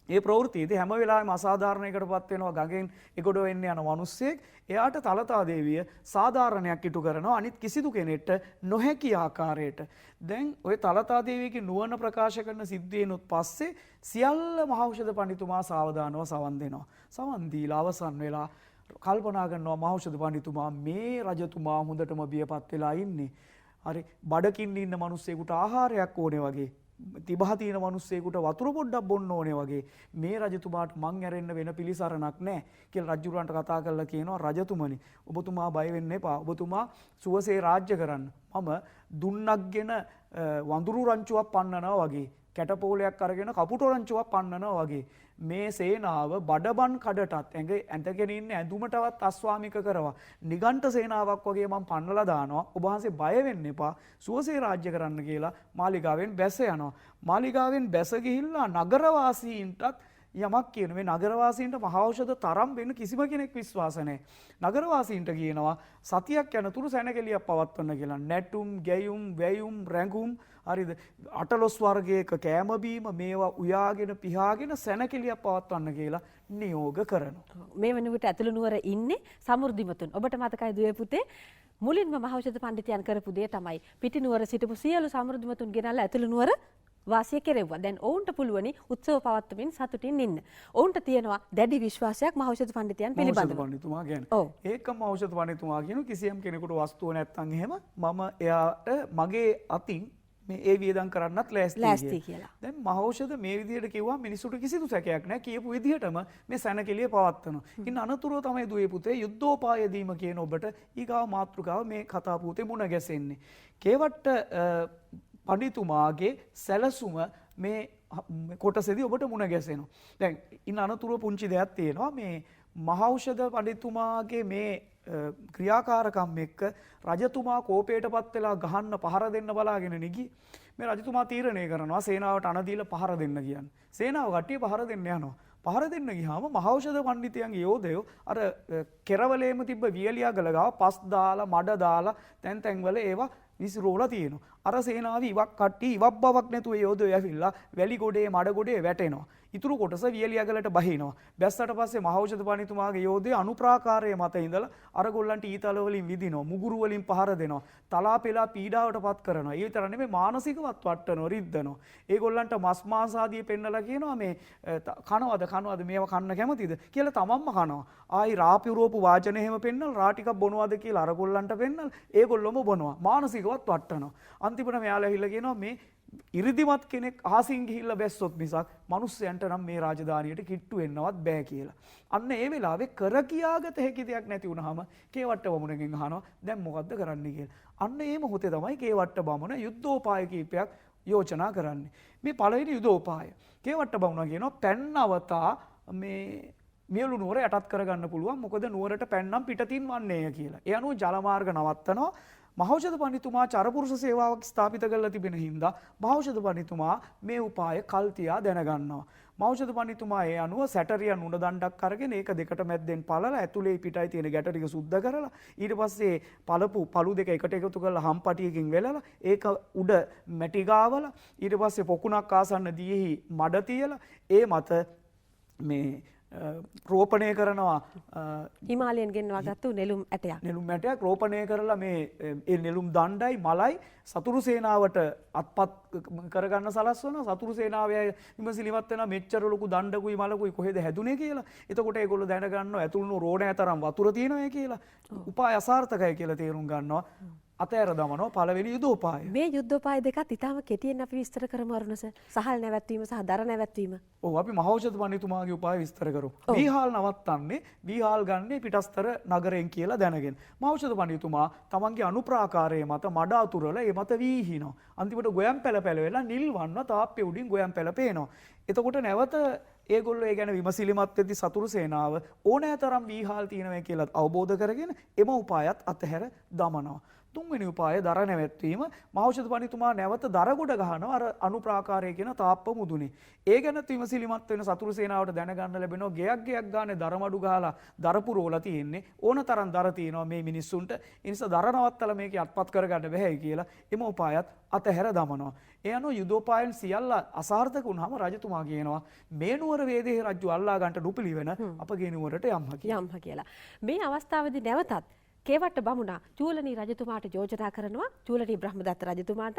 [SPEAKER 2] ඒ ප්‍රවෘත්තියේදී හැම වෙලාවෙම අසාධාරණයකටපත් වෙනවා ගඟෙන් එගොඩ වෙන්න යන මිනිස්සෙක්. එයාට තලතා දේවිය සාධාරණයක් ඉටු කරනවා අනිත් කිසිදු කෙනෙක්ට නොහැකි ආකාරයට. දැන් ওই තලතා දේවියගේ නුවණ ප්‍රකාශ කරන සිද්ධියනොත් පස්සේ සියල්ල මහෞෂධ පඬිතුමා සාවධානව සවන් දෙනවා. සවන් දීලා අවසන් වෙලා කල්පනා කරනවා මහෞෂධ පඬිතුමා මේ රජතුමා හොඳටම බියපත් වෙලා ඉන්නේ. හරි බඩකින් ඉන්න මිනිස්සෙකුට ආහාරයක් ඕනේ වගේ. තිබහ තියෙන මිනිස්සෙකුට වතුර පොඩ්ඩක් බොන්න ඕනේ වගේ. මේ රජතුමාට මං ඇරෙන්න වෙන පිළිසරණක් නැහැ කියලා රජුරවන්ට කතා කරලා කියනවා රජතුමනි ඔබතුමා බය වෙන්න එපා. ඔබතුමා සුවසේ රාජ්‍ය කරන්න. මම දුන්නක්ගෙන වඳුරු රංචුවක් පන්නනවා වගේ. කැටපෝලයක් අරගෙන කපුටෝ රංචුවක් පන්නනවා වගේ. මේ සේනාව බඩබන් කඩටත් ඇඳගෙන ඉන්න ඇඳුමටවත් අස්වාමික කරවා නිගණ්ඨ සේනාවක් වගේ මම පන්නලා දානවා. ඔබ වහන්සේ බය වෙන්න එපා. සුවසේ රාජ්‍ය කරන්න කියලා මාලිගාවෙන් බැස යනවා. මාලිගාවෙන් බැස ගිහිල්ලා නගරවාසීන්ටත් යමක් කියන මේ නගරවාසීන්ට මහෞෂධ තරම් වෙන කිසිම කෙනෙක් විශ්වාස නැහැ. නගරවාසීන්ට කියනවා සතියක් යනතුරු සැනකෙලියක් පවත්වන්න කියලා. නැටුම්, ගැයුම්, වැයුම්, රැඟුම් හරිද 18 වර්ගයක කෑම බීම මේවා උයාගෙන පිහාගෙන සැනකෙලියක් පවත්වන්න කියලා නියෝග කරනවා.
[SPEAKER 1] මේ වෙනුවට ඇතුළු නුවර ඉන්නේ සමෘද්ධිමතුන්. ඔබට මතකයි දුවේ පුතේ මුලින්ම මහෞෂධ පඬිතුයන් කරපු දේ තමයි පිටි නුවර සිටපු සියලු සමෘද්ධිමතුන් ගෙනල්ලා ඇතුළු නුවර වාසිය කෙරෙව්වා. දැන් ඔවුන්ට පුළුවනි උත්සව පවත්වමින් සතුටින් ඉන්න. ඔවුන්ට තියෙනවා දැඩි විශ්වාසයක් මහෞෂධ පඬිතුයන් පිළිබඳව.
[SPEAKER 2] මහෞෂධ පඬිතුමා ගැන. ඒකම මහෞෂධ පඬිතුමා කියන කිසියම් කෙනෙකුට වස්තුව නැත්තම් එහෙම මම එයාට මගේ අතින් මේ ඒ වියදම් කරන්නත් ලෑස්ති
[SPEAKER 1] කියලා.
[SPEAKER 2] දැන් මහෞෂධ මේ විදිහට කිව්වා මිනිසුන්ට කිසිදු සැකයක් නැහැ. කියපු විදිහටම මේ සැනකෙලිය පවත්වනවා. ඉතින් අනතුරුව තමයි දුවේ පුතේ යුද්ධෝපාය දීම කියන ඔබට ඊගාව මාතෘකාව මේ කතා පුතේ මුණ ගැසෙන්නේ. කේවට්ට පඬිතුමාගේ සැලසුම මේ කොටසේදී ඔබට මුණ ගැසෙනවා. දැන් ඉන් අනතුරුව පුංචි දෙයක් තියෙනවා. මේ මහෞෂධ පඬිතුමාගේ මේ ක්‍රියාකාරකම් එක්ක රජතුමා කෝපයටපත් වෙලා ගහන්න පහර දෙන්න බලාගෙන නිගි මේ රජතුමා තීරණය කරනවා සේනාවට අණ දීලා පහර දෙන්න කියන්නේ. සේනාව කට්ටිය පහර දෙන්න යනවා. පහර දෙන්න ගියාම මහෞෂධ පඬිතුයන්ගේ යෝධයෝ අර කෙරවලේම තිබ්බ වියලියා ගල ගාව පස් දාලා මඩ දාලා තැන් වල ඒවා විසිරෝලා තියෙනවා. අර සේනාවේ ඉවක් කට්ටිය ඉවක් බවක් නැතුව යෝධයෝ ඇවිල්ලා වැලි ගොඩේ මඩ ගොඩේ වැටෙනවා. ඉතුරු කොටස වියලියගලට බහිනවා. බැස්සට පස්සේ මහෞෂධ පඬිතුමාගේ යෝධය අනුප්‍රාකාරයේ මත ඉඳලා අර ගොල්ලන්ට ඊතල වලින් විදිනවා. මුගුරු වලින් පහර දෙනවා. තලා පෙලා පීඩාවටපත් කරනවා. ඒ විතර නෙමෙයි මානසිකවත් වට්ටනවා, රිද්දනවා. ඒගොල්ලන්ට මස් මාංශ ආදී පෙන්නලා කියනවා මේ කනවද මේව කන්න කැමතිද කියලා තමන්ම කනවා. ආයි රාපිරෝපු වාචන එහෙම පෙන්නලා රා ටිකක් බොනවද කියලා අර ගොල්ලන්ට පෙන්නලා ඒගොල්ලොම බොනවා. මානසිකවත් වට්ටනවා. අන්තිමට මෙයාලා ඇහිලා කියනවා ඉරිදිමත් කෙනෙක් අහසින් ගිහිල්ලා බැස්සොත් මිසක් මිනිස්සයන්ට නම් මේ රාජධානියට කිට්ටු වෙන්නවත් බෑ කියලා. අන්න ඒ වෙලාවේ කර කියාගත හැකි දෙයක් නැති වුනහම කේවට්ට බමුණගෙන් අහනවා දැන් මොකද්ද කරන්න කියලා. අන්න ඒ මොහොතේ තමයි කේවට්ට බමුණ යුද්ධෝපාය කීපයක් යෝජනා කරන්නේ. මේ පළවෙනි යුද්ධෝපාය. කේවට්ට බමුණ කියනවා පැන්නවතා මේ මියලු නුවර යටත් කරගන්න පුළුවන්. මොකද නුවරට පැන්නම් පිටතින් වන්නේය කියලා. ඒ අනුව ජල මාර්ග නවත්තනවා. මහෞෂධ පඬිතුමා චරපුරුෂ සේවාවක් ස්ථාපිත කරලා තිබෙන හින්දා මහෞෂධ පඬිතුමා මේ උපාය කල් තියා දැනගන්නවා. මහෞෂධ පඬිතුමා ඒ අනුව සැටරියන් උණ දණ්ඩක් අරගෙන ඒක දෙකට මැද්දෙන් පළලා ඇතුලේ පිටයි තියෙන ගැට ටික සුද්ධ කරලා ඊට පස්සේ පළු දෙක එකට එකතු කරලා හම්පටියකින් වෙලලා ඒක උඩ මැටි ගාවලා ඊට පස්සේ පොකුණක් ආසන්න දීෙහි මඩ තියලා ඒ මත මේ රෝපණය කරනවා
[SPEAKER 1] හිමාලයෙන් ගෙන්වා ගත්තු නෙළුම් ඇටයක්.
[SPEAKER 2] නෙළුම් ඇටයක් රෝපණය කරලා මේ ඒ නෙළුම් දණ්ඩයි මලයි සතුරු සේනාවට අත්පත් කරගන්න සලස්වනවා. සතුරු සේනාවය විමසිලිමත් වෙනවා මෙච්චර ලොකු දණ්ඩකුයි මලකුයි කොහෙද හැදුනේ කියලා. එතකොට ඒගොල්ලෝ දැනගන්නවා ඇතුළු රෝණෑ තරම් වතුර තියෙනවා කියලා. උපාය අසාර්ථකයි කියලා තේරුම් ගන්නවා. අතෑර දමනවා පළවෙනි යුද්ධෝපාය.
[SPEAKER 1] මේ යුද්ධෝපාය දෙකත් ඉතාම කෙටියෙන් අපි විස්තර කරමු අරුණස. සහල් නැවැත්වීම සහ දර නැවැත්වීම.
[SPEAKER 2] ඔව් අපි මහෞෂධ පඬිතුමාගේ උපාය විස්තර කරමු. වීහාල් නවත්තන්නේ වීහාල් ගන්නේ පිටස්තර නගරයෙන් කියලා දැනගෙන. මහෞෂධ පඬිතුමා තමන්ගේ අනුප්‍රාකාරයේ මත මඩ අතුරලා ඒ මත වීහිනවා. අන්තිමට ගොයම් පැල පැල වෙලා නිල් වන්න තාප්පේ උඩින් ගොයම් පැල පේනවා. එතකොට නැවත ඒගොල්ලෝ ඒ ගැන විමසිලිමත් වෙද්දි සතුරු සේනාව ඕනෑතරම් වීහාල් තියෙනවා කියලා අවබෝධ කරගෙන එම උපායත් අතහැර දමනවා. තුන්වෙනි උපාය දර නැවැත්වීම. මහෞෂධ පඬිතුමා නැවත දරගොඩ ගහනවා අර අනුප්‍රාකාරය කියන තාප්ප මුදුනේ. ඒ ගැන විමසිලිමත් වෙන සතුරු සේනාවට දැනගන්න ලැබෙනවා ගෙයක් ගානේ දරමඩු ගහලා දර පුරවලා තියෙන්නේ ඕනතරම් දර තියෙනවා මේ මිනිස්සුන්ට. ඒ නිසා දර නවත්තලා මේක අත්පත් කරගන්න බැහැ කියලා එම උපායත් අතහැර දමනවා. ඒ අනුව යුද්ධෝපායන් සියල්ල අසාර්ථක වුණාම රජතුමා කියනවා මේ නුවර වේදේ රජු අල්ලා ගන්නට නුපිළිවෙන අපගේ නුවරට යම්හ
[SPEAKER 1] කියලා. මේ අවස්ථාවේදී නැවතත් කේවට්ට බමුණා චූලනී රජතුමාට යෝජනා කරනවා චූලනී බ්‍රහ්මදත්ත රජතුමාට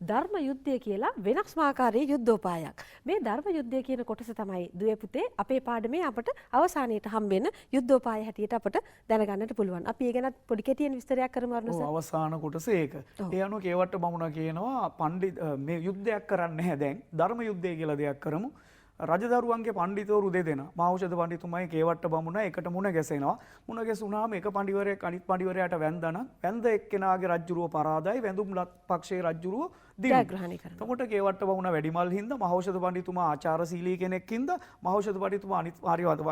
[SPEAKER 1] ධර්ම යුද්ධය කියලා වෙනස්ම ආකාරයේ යුද්ධෝපායක්. මේ ධර්ම යුද්ධය කියන කොටස තමයි දුවේ පුතේ අපේ පාඩමේ අපට අවසානයේට හම්බෙන යුද්ධෝපාය හැටියට අපට දැනගන්නට පුළුවන්. අපි ඒ ගැන පොඩි කෙටියෙන් විස්තරයක් කරමු අරුණස.
[SPEAKER 2] ඔව් අවසාන කොටස ඒක. ඒ අනුව කේවට්ට බමුණා කියනවා පණ්ඩිත මේ යුද්ධයක් කරන්නේ නැහැ දැන් ධර්ම යුද්ධය කියලා දෙයක් කරමු. රජදරුවන්ගේ පඬිතුවරු දෙදෙනා මහෞෂධ පඬිතුමයි කේවට්ට බමුණා එකට මුණ ගැසෙනවා. මුණ ගැසුණාම එක පඬිවරයෙක් අනිත් පඬිවරයාට වැන්දනම් වැන්ද එක්කෙනාගේ රජුරුව පරාදයි වැඳුම් පක්ෂයේ රජුරුව
[SPEAKER 1] ජයග්‍රහණය කරනවා.
[SPEAKER 2] එතකොට කේවට්ට බමුණා වැඩිමල් හින්දා මහෞෂධ පඬිතුමා ආචාරශීලී කෙනෙක් හින්දා මහෞෂධ පඬිතුමා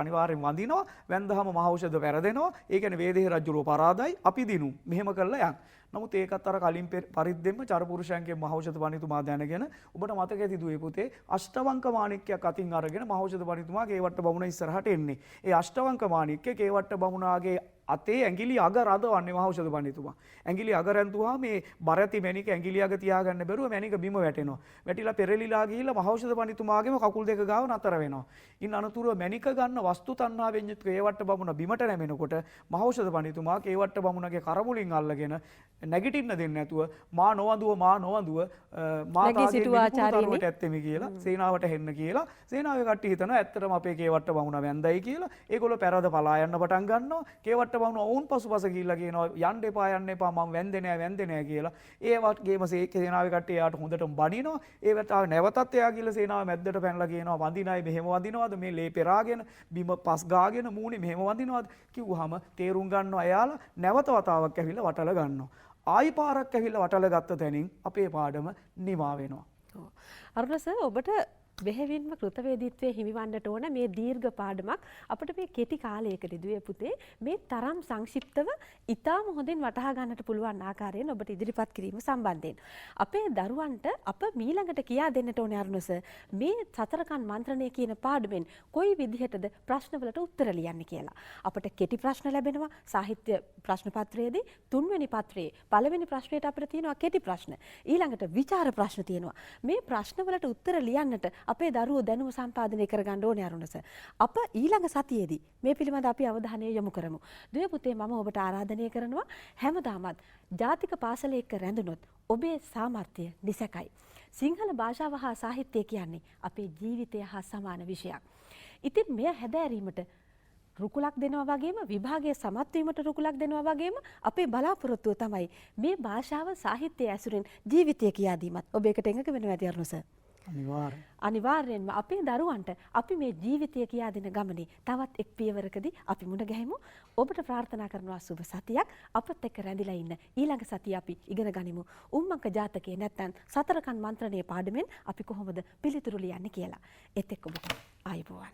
[SPEAKER 2] අනිවාර්යෙන් වඳිනවා. වැන්දහම මහෞෂධ වැරදෙනවා. ඒ කියන්නේ වේදේ රජුරුව පරාදයි අපි දිනු. මෙහෙම කරලා යන්. නමුත් ඒකත් අර කලින් පරිද්දෙම චරපුරුෂයන්ගේ මහෞෂධ පඬිතුමා දැනගෙන ඔබට මතක ඇති දුවේ පුතේ අෂ්ටවංක මාණික්කයක් අතින් අරගෙන මහෞෂධ පඬිතුමා කේවට්ට බමුණ ඉස්සරහට එන්නේ. ඒ අෂ්ටවංක මාණික්කය කේවට්ට බමුණාගේ අතේ ඇඟිලි අග රදවන්නේ මහෞෂධ පඬිතුමා. ඇඟිලි අග රැඳුවා මේ බරති මැණික ඇඟිලි අග තියාගන්න බැරුව මැණික බිම වැටෙනවා. වැටිලා පෙරලිලා ගිහිල්ලා මහෞෂධ පඬිතුමාගේම කකුල් දෙක ගාව නතර වෙනවා. ඉන් අනතුරුව මැණික ගන්න වස්තු තණ්හාවෙන් යුත් කේවට්ට බමුණ බිමට නැමෙනකොට මහෞෂධ පඬිතුමා කේවට්ට බමුණගේ කරමුලින් අල්ලගෙන නැගිටින්න දෙන්නේ නැතුව මා නොවඳුව මා තාගේ ඇත්තෙමි කියලා සේනාවට හෙන්න කියලා සේනාවේ කට්ටිය හිතනවා ඇත්තටම අපේ කේවට්ට බමුණ වැන්දයි කියලා. ඒගොල්ලෝ පෙරද පලා යන්න පටන් ගන්නවා. කේවට්ට බමුණ ඔවුන් පසුපස ගිහිල්ලා කියනවා යන්න එපා මම වැන්දේ නෑ කියලා. ඒ වගේම සේනාවේ කට්ටිය යාට හොඳටම බනිනවා. ඒ වෙලාව නැවතත් එයා ගිහිල්ලා සේනාව මැද්දට පැනලා කියනවා වඳිනයි මෙහෙම වඳිනවද මේ ලේ පෙරාගෙන බිම පස් ගාගෙන මූණේ මෙහෙම වඳිනවද කිව්වහම තේරුම් ගන්නවා එයාලා නැවත වතාවක් ඇවිල්ලා වටල ගන්නවා. ආයි පාරක් ඇවිල්ලා වටල ගත්ත තැනින් අපේ පාඩම නිමා වෙනවා.
[SPEAKER 1] අරුණස ඔබට බෙහෙවින්ම කෘතවේදීත්වයේ හිමිවන්නට ඕන මේ දීර්ඝ පාඩමක් අපිට මේ කෙටි කාලයකදී දුවේ පුතේ මේ තරම් සංක්ෂිප්තව ඉතාම හොඳින් වටහා ගන්නට පුළුවන් ආකාරයෙන් ඔබට ඉදිරිපත් කිරීම සම්බන්ධයෙන් අපේ දරුවන්ට අප මීළඟට කියා දෙන්නට ඕනේ අරුණස මේ සතරකන් මන්ත්‍රණය කියන පාඩමෙන් කොයි විදිහටද ප්‍රශ්නවලට උත්තර ලියන්නේ කියලා. අපිට කෙටි ප්‍රශ්න ලැබෙනවා සාහිත්‍ය ප්‍රශ්න පත්‍රයේදී තුන්වෙනි පත්‍රයේ පළවෙනි ප්‍රශ්නයට අපිට තියෙනවා කෙටි ප්‍රශ්න. ඊළඟට විචාර ප්‍රශ්න තියෙනවා. මේ ප්‍රශ්නවලට උත්තර ලියන්නට අපේ දරුවෝ දැනුම සම්පාදනය කරගන්න ඕනේ අරුණස. අප ඊළඟ සතියේදී මේ පිළිබඳ අපි අවධානය යොමු කරමු. දුවේ පුතේ මම ඔබට ආරාධනය කරනවා හැමදාමත් ජාතික පාසලේ එක්ක රැඳුනොත් ඔබේ සාමර්ථ්‍ය නිසකයි. සිංහල භාෂාව හා සාහිත්‍යය කියන්නේ අපේ ජීවිතය හා සමාන විෂයක්. ඉතින් මෙය හැදෑරීමට රුකුලක් දෙනවා වගේම විභාගයේ සමත් වීමට රුකුලක් දෙනවා වගේම අපේ බලාපොරොත්තුව තමයි මේ භාෂාව සාහිත්‍යය ඇසුරින් ජීවිතය කියා දීමත්. ඔබ ඒකට එකඟ වෙනවද අරුණ සර්?
[SPEAKER 2] අනිවාර්යයෙන්.
[SPEAKER 1] අනිවාර්යෙන්ම අපේ දරුවන්ට අපි මේ ජීවිතය කියා දෙන ගමනේ තවත් එක් පියවරකදී අපි මුණ ගැහෙමු. ඔබට ප්‍රාර්ථනා කරනවා සුබ සතියක්. අපත් එක්ක රැඳිලා ඉන්න ඊළඟ සතිය අපි ඉගෙන ගනිමු. උම්මංක ජාතකයේ නැත්නම් සතරකන් මන්ත්‍රණයේ පාඩමෙන් අපි කොහොමද පිළිතුරු ලියන්නේ කියලා. ඒත් එක්ක ඔබට ආයුබෝවන්.